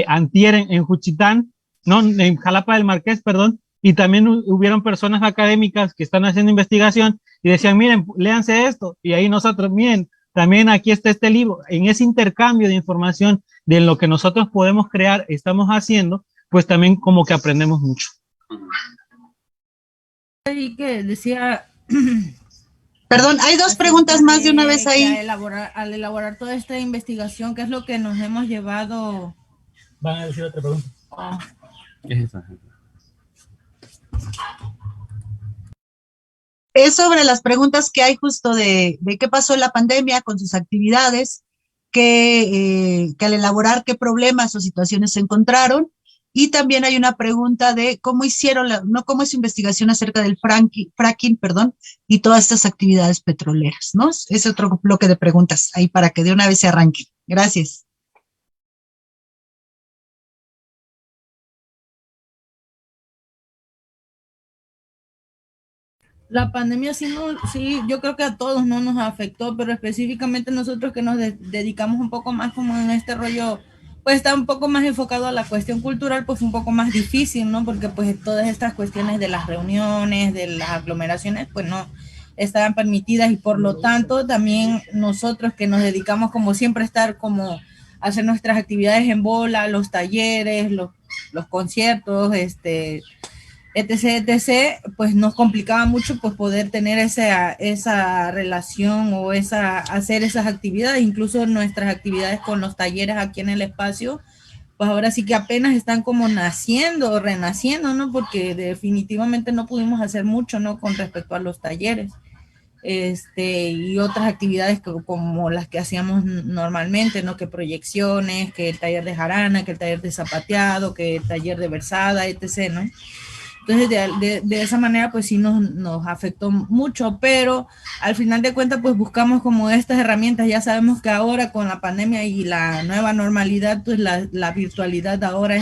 antier en Juchitán, no, en Jalapa del Marqués, perdón, y también hubieron personas académicas que están haciendo investigación y decían, miren, léanse esto, y ahí nosotros, miren, también aquí está este libro. En ese intercambio de información de lo que nosotros podemos crear, estamos haciendo, pues también como que aprendemos mucho. Y que decía... Perdón, hay dos preguntas más de una vez ahí. Al elaborar toda esta investigación, ¿qué es lo que nos hemos llevado? Van a decir otra pregunta. ¿Qué es esa? Es sobre las preguntas que hay justo de qué pasó en la pandemia con sus actividades, que al elaborar qué problemas o situaciones se encontraron. Y también hay una pregunta de cómo hicieron, cómo es su investigación acerca del fracking, perdón, y todas estas actividades petroleras, ¿no? Es otro bloque de preguntas ahí para que de una vez se arranque. Gracias. La pandemia sí, yo creo que a todos no nos afectó, pero específicamente nosotros que nos dedicamos un poco más como en este rollo, pues está un poco más enfocado a la cuestión cultural, pues un poco más difícil, ¿no? Porque pues todas estas cuestiones de las reuniones, de las aglomeraciones, pues no estaban permitidas y por lo tanto también nosotros que nos dedicamos como siempre a estar como a hacer nuestras actividades en bola, los talleres, los conciertos, etc., pues nos complicaba mucho pues poder tener esa relación o hacer esas actividades, incluso nuestras actividades con los talleres aquí en el espacio, pues ahora sí que apenas están como naciendo o renaciendo, ¿no? Porque definitivamente no pudimos hacer mucho, ¿no? Con respecto a los talleres. Y otras actividades como las que hacíamos normalmente, ¿no? Que proyecciones, que el taller de jarana, que el taller de zapateado, que el taller de versada, etc., ¿no? Entonces, de esa manera, pues sí nos afectó mucho, pero al final de cuentas, pues buscamos como estas herramientas. Ya sabemos que ahora con la pandemia y la nueva normalidad, pues la virtualidad ahora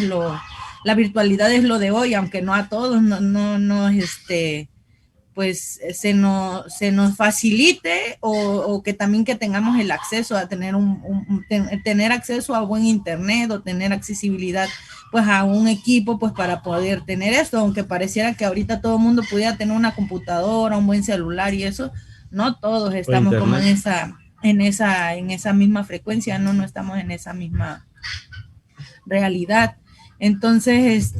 la virtualidad es lo de hoy, aunque no a todos, pues se nos facilite o que también que tengamos el acceso a tener tener acceso a buen internet o tener accesibilidad pues a un equipo pues para poder tener esto, aunque pareciera que ahorita todo el mundo pudiera tener una computadora, un buen celular y eso, no todos estamos como en esa misma frecuencia, no estamos en esa misma realidad. Entonces,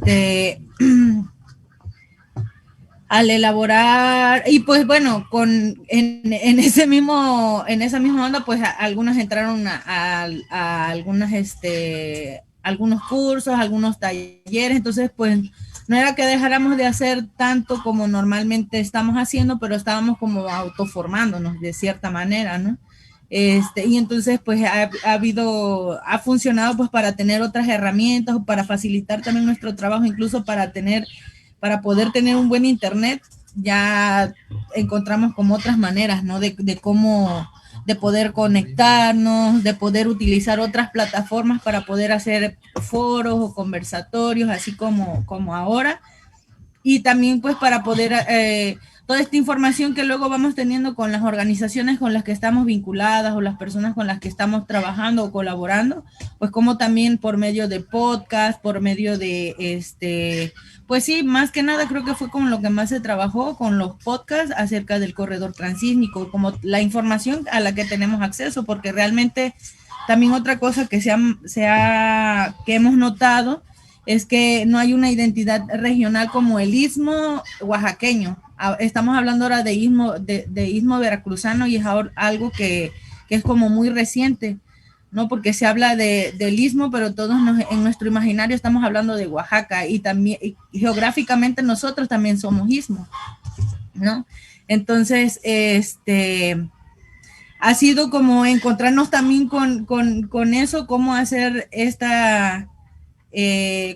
al elaborar, y pues bueno, en esa misma onda, pues algunos entraron a algunos cursos, algunos talleres, entonces pues no era que dejáramos de hacer tanto como normalmente estamos haciendo, pero estábamos como autoformándonos de cierta manera, ¿no? Y entonces pues ha funcionado pues para tener otras herramientas o para facilitar también nuestro trabajo, incluso para poder tener un buen internet. Ya encontramos como otras maneras, ¿no? De poder conectarnos, de poder utilizar otras plataformas para poder hacer foros o conversatorios, así como ahora. Y también pues para poder, toda esta información que luego vamos teniendo con las organizaciones con las que estamos vinculadas o las personas con las que estamos trabajando o colaborando, pues como también por medio de podcast, por medio de pues sí, más que nada creo que fue con lo que más se trabajó, con los podcasts acerca del corredor transísmico, como la información a la que tenemos acceso, porque realmente también otra cosa que que hemos notado es que no hay una identidad regional como el istmo oaxaqueño. Estamos hablando ahora de istmo veracruzano y es algo que es como muy reciente, ¿no? Porque se habla del istmo, pero todos en nuestro imaginario estamos hablando de Oaxaca y también geográficamente nosotros también somos istmo, ¿no? Entonces, ha sido como encontrarnos también con eso, cómo hacer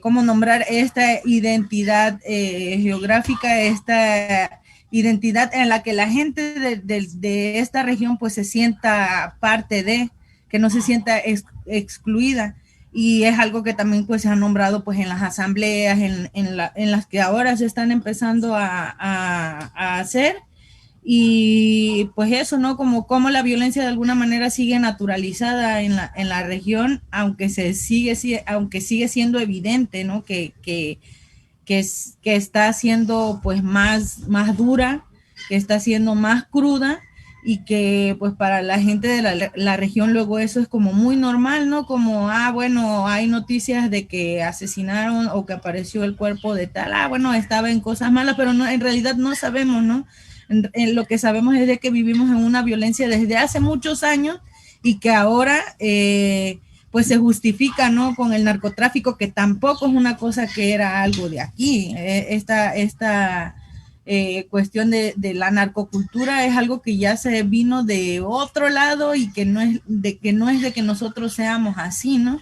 cómo nombrar esta identidad geográfica, esta identidad en la que la gente de esta región pues se sienta parte de, que no se sienta excluida. Y es algo que también pues se ha nombrado pues en las asambleas, en las que ahora se están empezando a hacer. Y pues eso, ¿no? Como la violencia de alguna manera sigue naturalizada en la región, aunque sigue siendo evidente, ¿no? Que está siendo pues más dura, que está siendo más cruda, y que pues para la gente de la región luego eso es como muy normal, ¿no? Como, bueno, hay noticias de que asesinaron o que apareció el cuerpo de tal, bueno, estaba en cosas malas, pero no, en realidad no sabemos, ¿no? Lo que sabemos es de que vivimos en una violencia desde hace muchos años y que ahora pues se justifica, ¿no? Con el narcotráfico, que tampoco es una cosa que era algo de aquí. Esta cuestión de la narcocultura es algo que ya se vino de otro lado y que no es de que nosotros seamos así, ¿no?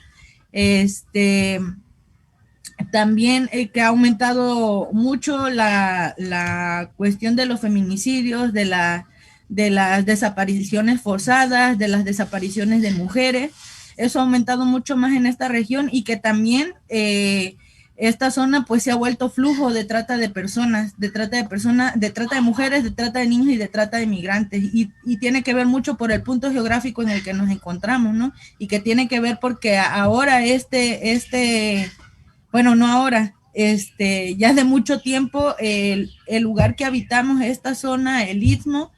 También que ha aumentado mucho la cuestión de los feminicidios, de las desapariciones forzadas, de las desapariciones de mujeres. Eso ha aumentado mucho más en esta región, y que también esta zona pues se ha vuelto flujo de trata de personas, de trata de mujeres, de trata de niños y de trata de migrantes, y tiene que ver mucho por el punto geográfico en el que nos encontramos, ¿no? Y que tiene que ver porque ahora bueno, no ahora, ya de mucho tiempo el lugar que habitamos, esta zona, el Istmo,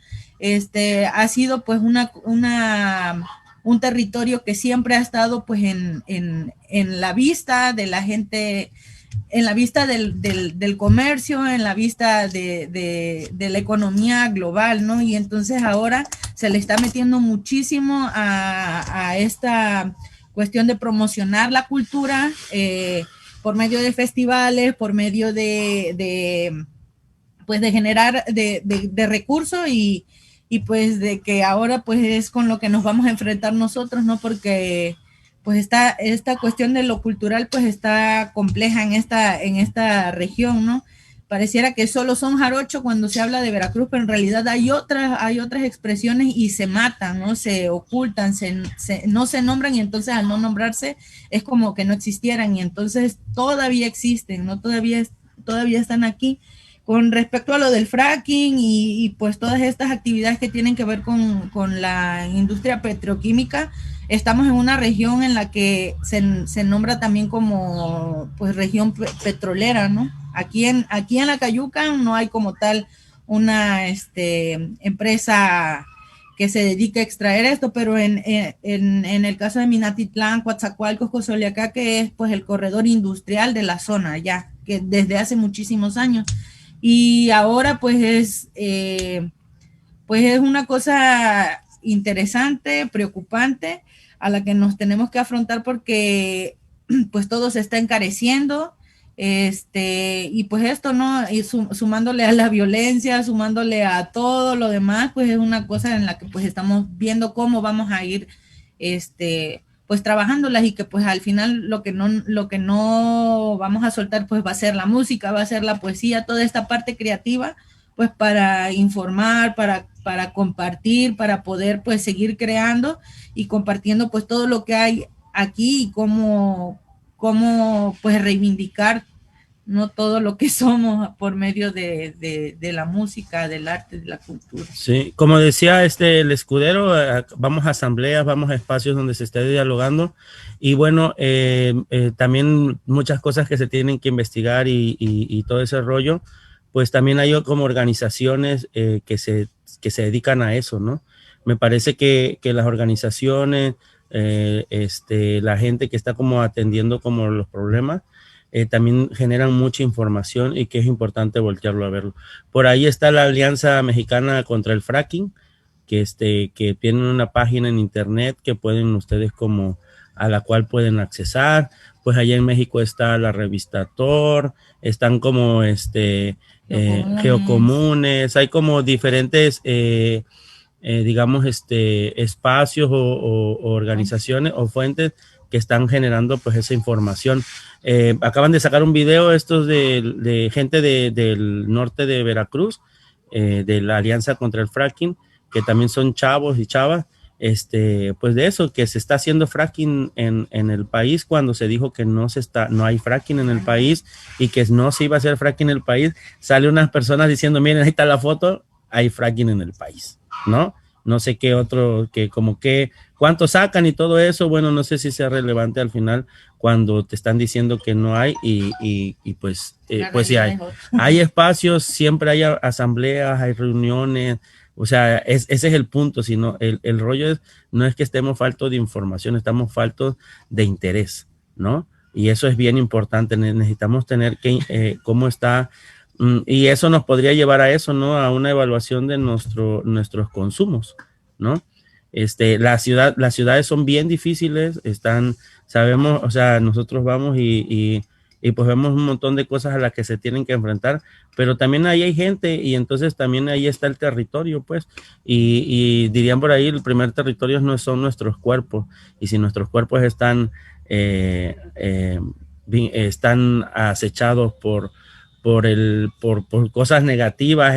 ha sido pues un territorio que siempre ha estado pues en la vista de la gente, en la vista del comercio, en la vista de la economía global, ¿no? Y entonces ahora se le está metiendo muchísimo a esta cuestión de promocionar la cultura, por medio de festivales, por medio de generar de recursos, y pues de que ahora pues es con lo que nos vamos a enfrentar nosotros, ¿no? Porque pues esta cuestión de lo cultural pues está compleja en esta región, ¿no? Pareciera que solo son jarocho cuando se habla de Veracruz, pero en realidad hay otras expresiones y se matan, ¿no? Se ocultan, no se nombran, y entonces al no nombrarse es como que no existieran, y entonces todavía existen, ¿no? Todavía están aquí. Con respecto a lo del fracking y pues todas estas actividades que tienen que ver con la industria petroquímica, estamos en una región en la que se nombra también como pues región petrolera, ¿no? Aquí en la Cayuca no hay como tal una empresa que se dedique a extraer esto, pero en el caso de Minatitlán, Coatzacoalcos, Cozoleacá, que es pues el corredor industrial de la zona ya, que desde hace muchísimos años. Y ahora pues es una cosa interesante, preocupante, a la que nos tenemos que afrontar, porque pues todo se está encareciendo, y pues esto, ¿no? Y sumándole a la violencia, sumándole a todo lo demás, pues es una cosa en la que pues estamos viendo cómo vamos a ir pues trabajándolas, y que pues al final lo que no vamos a soltar pues va a ser la música, va a ser la poesía, toda esta parte creativa, pues para informar, para compartir, para poder pues seguir creando y compartiendo pues todo lo que hay aquí, y cómo pues reivindicar, ¿no? Todo lo que somos por medio de la música, del arte, de la cultura. Sí, como decía el escudero, vamos a asambleas, vamos a espacios donde se esté dialogando, y bueno, también muchas cosas que se tienen que investigar y todo ese rollo, pues también hay como organizaciones que se dedican a eso, ¿no? Me parece que las organizaciones, la gente que está como atendiendo como los problemas, también generan mucha información, y que es importante voltearlo a verlo. Por ahí está la Alianza Mexicana contra el Fracking, que tienen una página en internet que pueden ustedes a la cual pueden accesar. Pues allá en México está la revista Tor, están como geocomunes, hay como diferentes digamos espacios o organizaciones o fuentes que están generando pues esa información. Acaban de sacar un video estos de gente del norte de Veracruz, de la Alianza contra el Fracking, que también son chavos y chavas, pues de eso, que se está haciendo fracking en el país, cuando se dijo que no hay fracking en el país, y que no se iba a hacer fracking en el país. Sale unas personas diciendo, miren, ahí está la foto, hay fracking en el país, ¿no? No sé qué otro, que como que, cuánto sacan y todo eso, bueno, no sé si sea relevante al final cuando te están diciendo que no hay y pues sí hay. Hay espacios, siempre hay asambleas, hay reuniones, o sea, ese es el punto, sino el rollo no es que estemos faltos de información, estamos faltos de interés, ¿no? Y eso es bien importante, necesitamos tener cómo está, y eso nos podría llevar a eso, ¿no? A una evaluación de nuestros consumos, ¿no? Las ciudades son bien difíciles, sabemos, o sea, nosotros vamos y pues vemos un montón de cosas a las que se tienen que enfrentar, pero también ahí hay gente y entonces también ahí está el territorio, pues, y dirían por ahí, el primer territorio no son nuestros cuerpos, y si nuestros cuerpos están acechados por cosas negativas,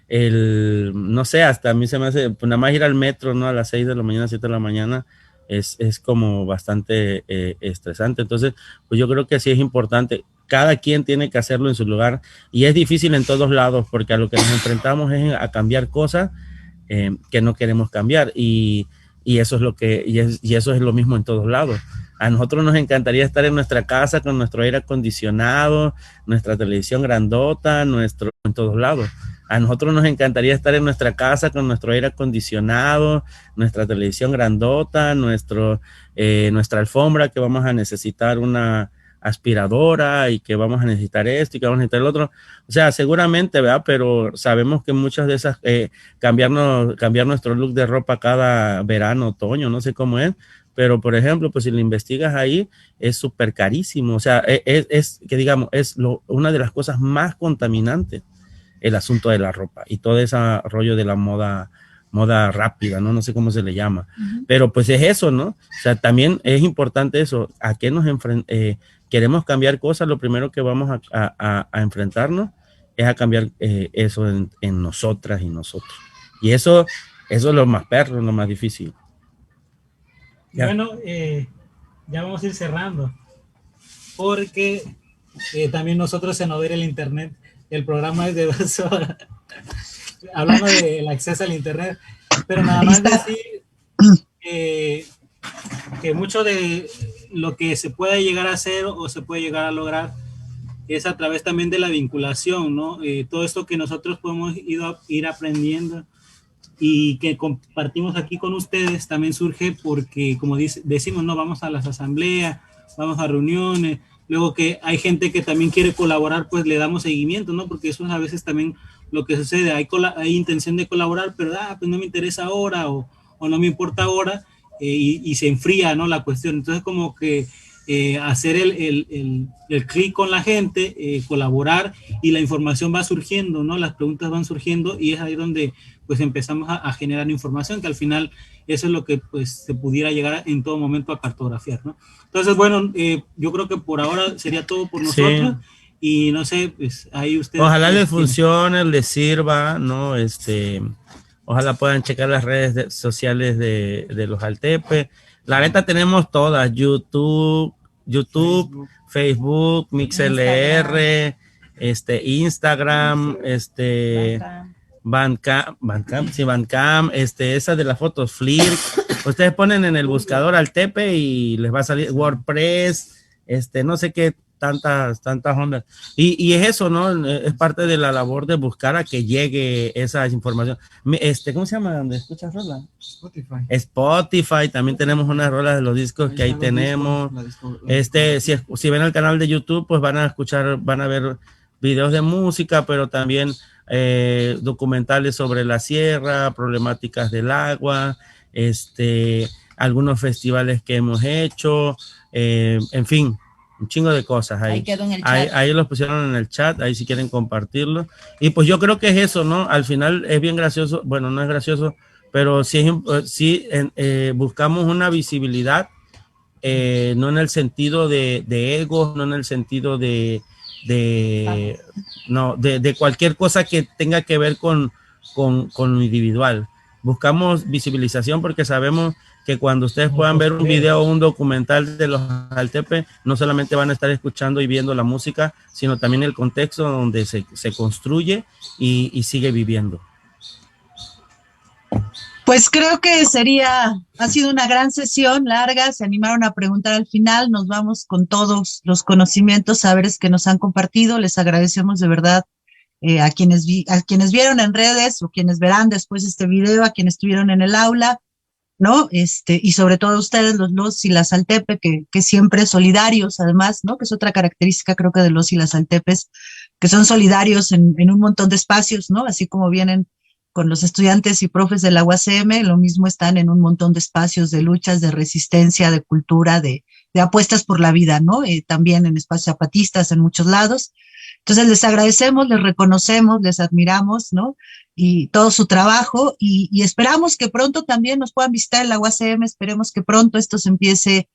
no sé, hasta a mí se me hace, pues nada más ir al metro, ¿no? A las 6 de la mañana, 7 de la mañana, es como bastante estresante. Entonces, pues yo creo que sí es importante. Cada quien tiene que hacerlo en su lugar y es difícil en todos lados porque a lo que nos enfrentamos es a cambiar cosas que no queremos cambiar y eso es eso es lo mismo en todos lados. A nosotros nos encantaría estar en nuestra casa con nuestro aire acondicionado, nuestra televisión grandota, en todos lados. A nosotros nos encantaría estar en nuestra casa con nuestro aire acondicionado, nuestra televisión grandota, nuestra alfombra, que vamos a necesitar una aspiradora y que vamos a necesitar esto y que vamos a necesitar el otro. O sea, seguramente, ¿verdad? Pero sabemos que muchas de esas, cambiar nuestro look de ropa cada verano, otoño, no sé cómo es, pero por ejemplo, pues si lo investigas ahí, es súper carísimo. O sea, es que digamos, una de las cosas más contaminantes, el asunto de la ropa y todo ese rollo de la moda rápida, ¿no? No sé cómo se le llama. Pero pues es eso, ¿no? O sea, también es importante eso. ¿A qué nos queremos cambiar cosas? Lo primero que vamos a enfrentarnos es a cambiar eso en nosotras y nosotros. Y eso es lo más perro, lo más difícil. Ya. Bueno, ya vamos a ir cerrando, porque también nosotros en Oír el Internet, el programa es de 2 horas, hablando del acceso al Internet, pero nada más decir que mucho de lo que se puede llegar a hacer o se puede llegar a lograr es a través también de la vinculación, ¿no? Todo esto que nosotros podemos ir aprendiendo y que compartimos aquí con ustedes también surge porque, como decimos, no, vamos a las asambleas, vamos a reuniones, luego que hay gente que también quiere colaborar, pues le damos seguimiento, ¿no? Porque eso es a veces también lo que sucede, hay intención de colaborar, pero pues no me interesa ahora o no me importa ahora, y se enfría, ¿no? La cuestión. Entonces como que hacer el clic con la gente, colaborar, y la información va surgiendo, ¿no? Las preguntas van surgiendo y es ahí donde pues empezamos a generar información, que al final eso es lo que pues se pudiera llegar en todo momento a cartografiar, ¿no? Entonces, bueno, yo creo que por ahora sería todo por nosotros. Sí. Y no sé, pues ahí ustedes... Ojalá les funcione, les sirva, ¿no? Ojalá puedan checar las redes sociales de los Altepe. La neta tenemos todas, YouTube, Facebook, MixLR, Instagram, Bandcamp, esa de las fotos, Flickr. Ustedes ponen en el buscador Altepe y les va a salir WordPress, no sé qué, tantas ondas. Y es eso, ¿no? Es parte de la labor de buscar a que llegue esa información. ¿Cómo se llama? ¿Dónde escuchas rolas? Spotify, también tenemos unas rolas de los discos que ahí tenemos. Si ven el canal de YouTube, pues van a ver videos de música, pero también documentales sobre la sierra, problemáticas del agua, algunos festivales que hemos hecho, en fin, un chingo de cosas ahí. Quedó en el chat. Ahí los pusieron en el chat, ahí si quieren compartirlo. Y pues yo creo que es eso, ¿no? Al final es bien gracioso, bueno, no es gracioso, pero sí buscamos una visibilidad, no en el sentido de egos, no en el sentido de cualquier cosa que tenga que ver con lo individual. Buscamos visibilización porque sabemos que cuando ustedes puedan ver un video o un documental de los Altepe, no solamente van a estar escuchando y viendo la música, sino también el contexto donde se construye y sigue viviendo. Pues creo que ha sido una gran sesión larga, se animaron a preguntar al final, nos vamos con todos los conocimientos, saberes que nos han compartido, les agradecemos de verdad a quienes vieron en redes o quienes verán después este video, a quienes estuvieron en el aula, ¿no? Y sobre todo a ustedes, los y las Altepe, que siempre solidarios, además, ¿no? Que es otra característica, creo que de los y las Altepes, que son solidarios en un montón de espacios, ¿no? Así como vienen con los estudiantes y profes de la UACM, lo mismo están en un montón de espacios de luchas, de resistencia, de cultura, de apuestas por la vida, ¿no? También en espacios zapatistas, en muchos lados. Entonces les agradecemos, les reconocemos, les admiramos, ¿no? Y todo su trabajo y esperamos que pronto también nos puedan visitar en la UACM, esperemos que pronto esto se empiece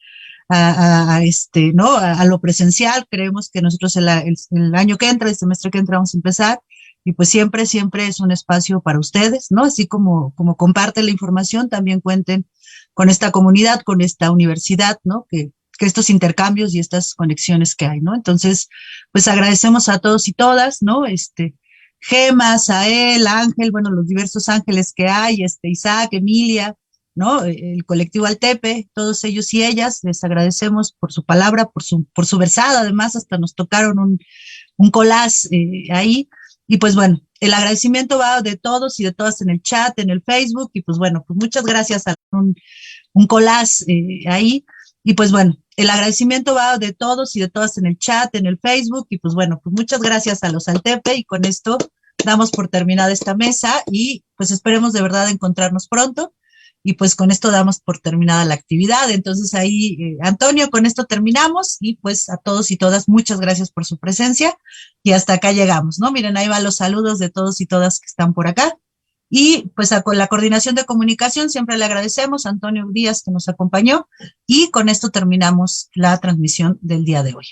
¿no? A lo presencial. Creemos que nosotros el año que entra, el semestre que entra vamos a empezar y pues siempre es un espacio para ustedes, ¿no? Así como comparten la información, también cuenten con esta comunidad, con esta universidad, ¿no? Que estos intercambios y estas conexiones que hay, ¿no? Entonces, pues agradecemos a todos y todas, ¿no? Gema, Sael, Ángel, bueno, los diversos ángeles que hay, Isaac, Emilia, ¿no? El colectivo Altepe, todos ellos y ellas, les agradecemos por su palabra, por su versada, además hasta nos tocaron un collage ahí, y pues bueno, el agradecimiento va de todos y de todas en el chat, en el Facebook, y pues bueno, pues muchas gracias a un collage ahí, y pues bueno, el agradecimiento va de todos y de todas en el chat, en el Facebook, y pues bueno, pues muchas gracias a los Altepe, y con esto damos por terminada esta mesa, y pues esperemos de verdad encontrarnos pronto, y pues con esto damos por terminada la actividad. Entonces ahí, Antonio, con esto terminamos, y pues a todos y todas, muchas gracias por su presencia, y hasta acá llegamos, ¿no? Miren, ahí van los saludos de todos y todas que están por acá. Y pues con la coordinación de comunicación siempre le agradecemos a Antonio Díaz que nos acompañó, y con esto terminamos la transmisión del día de hoy.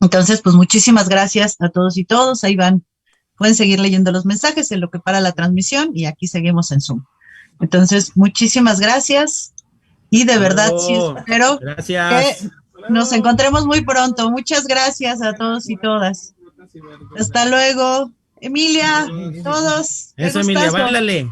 Entonces, pues muchísimas gracias a todos y todos. Ahí van, pueden seguir leyendo los mensajes en lo que para la transmisión, y aquí seguimos en Zoom. Entonces, muchísimas gracias, y de verdad sí espero que nos encontremos muy pronto. Muchas gracias a todos y todas. Hasta luego. Emilia, todos. Eso, Emilia, báilale.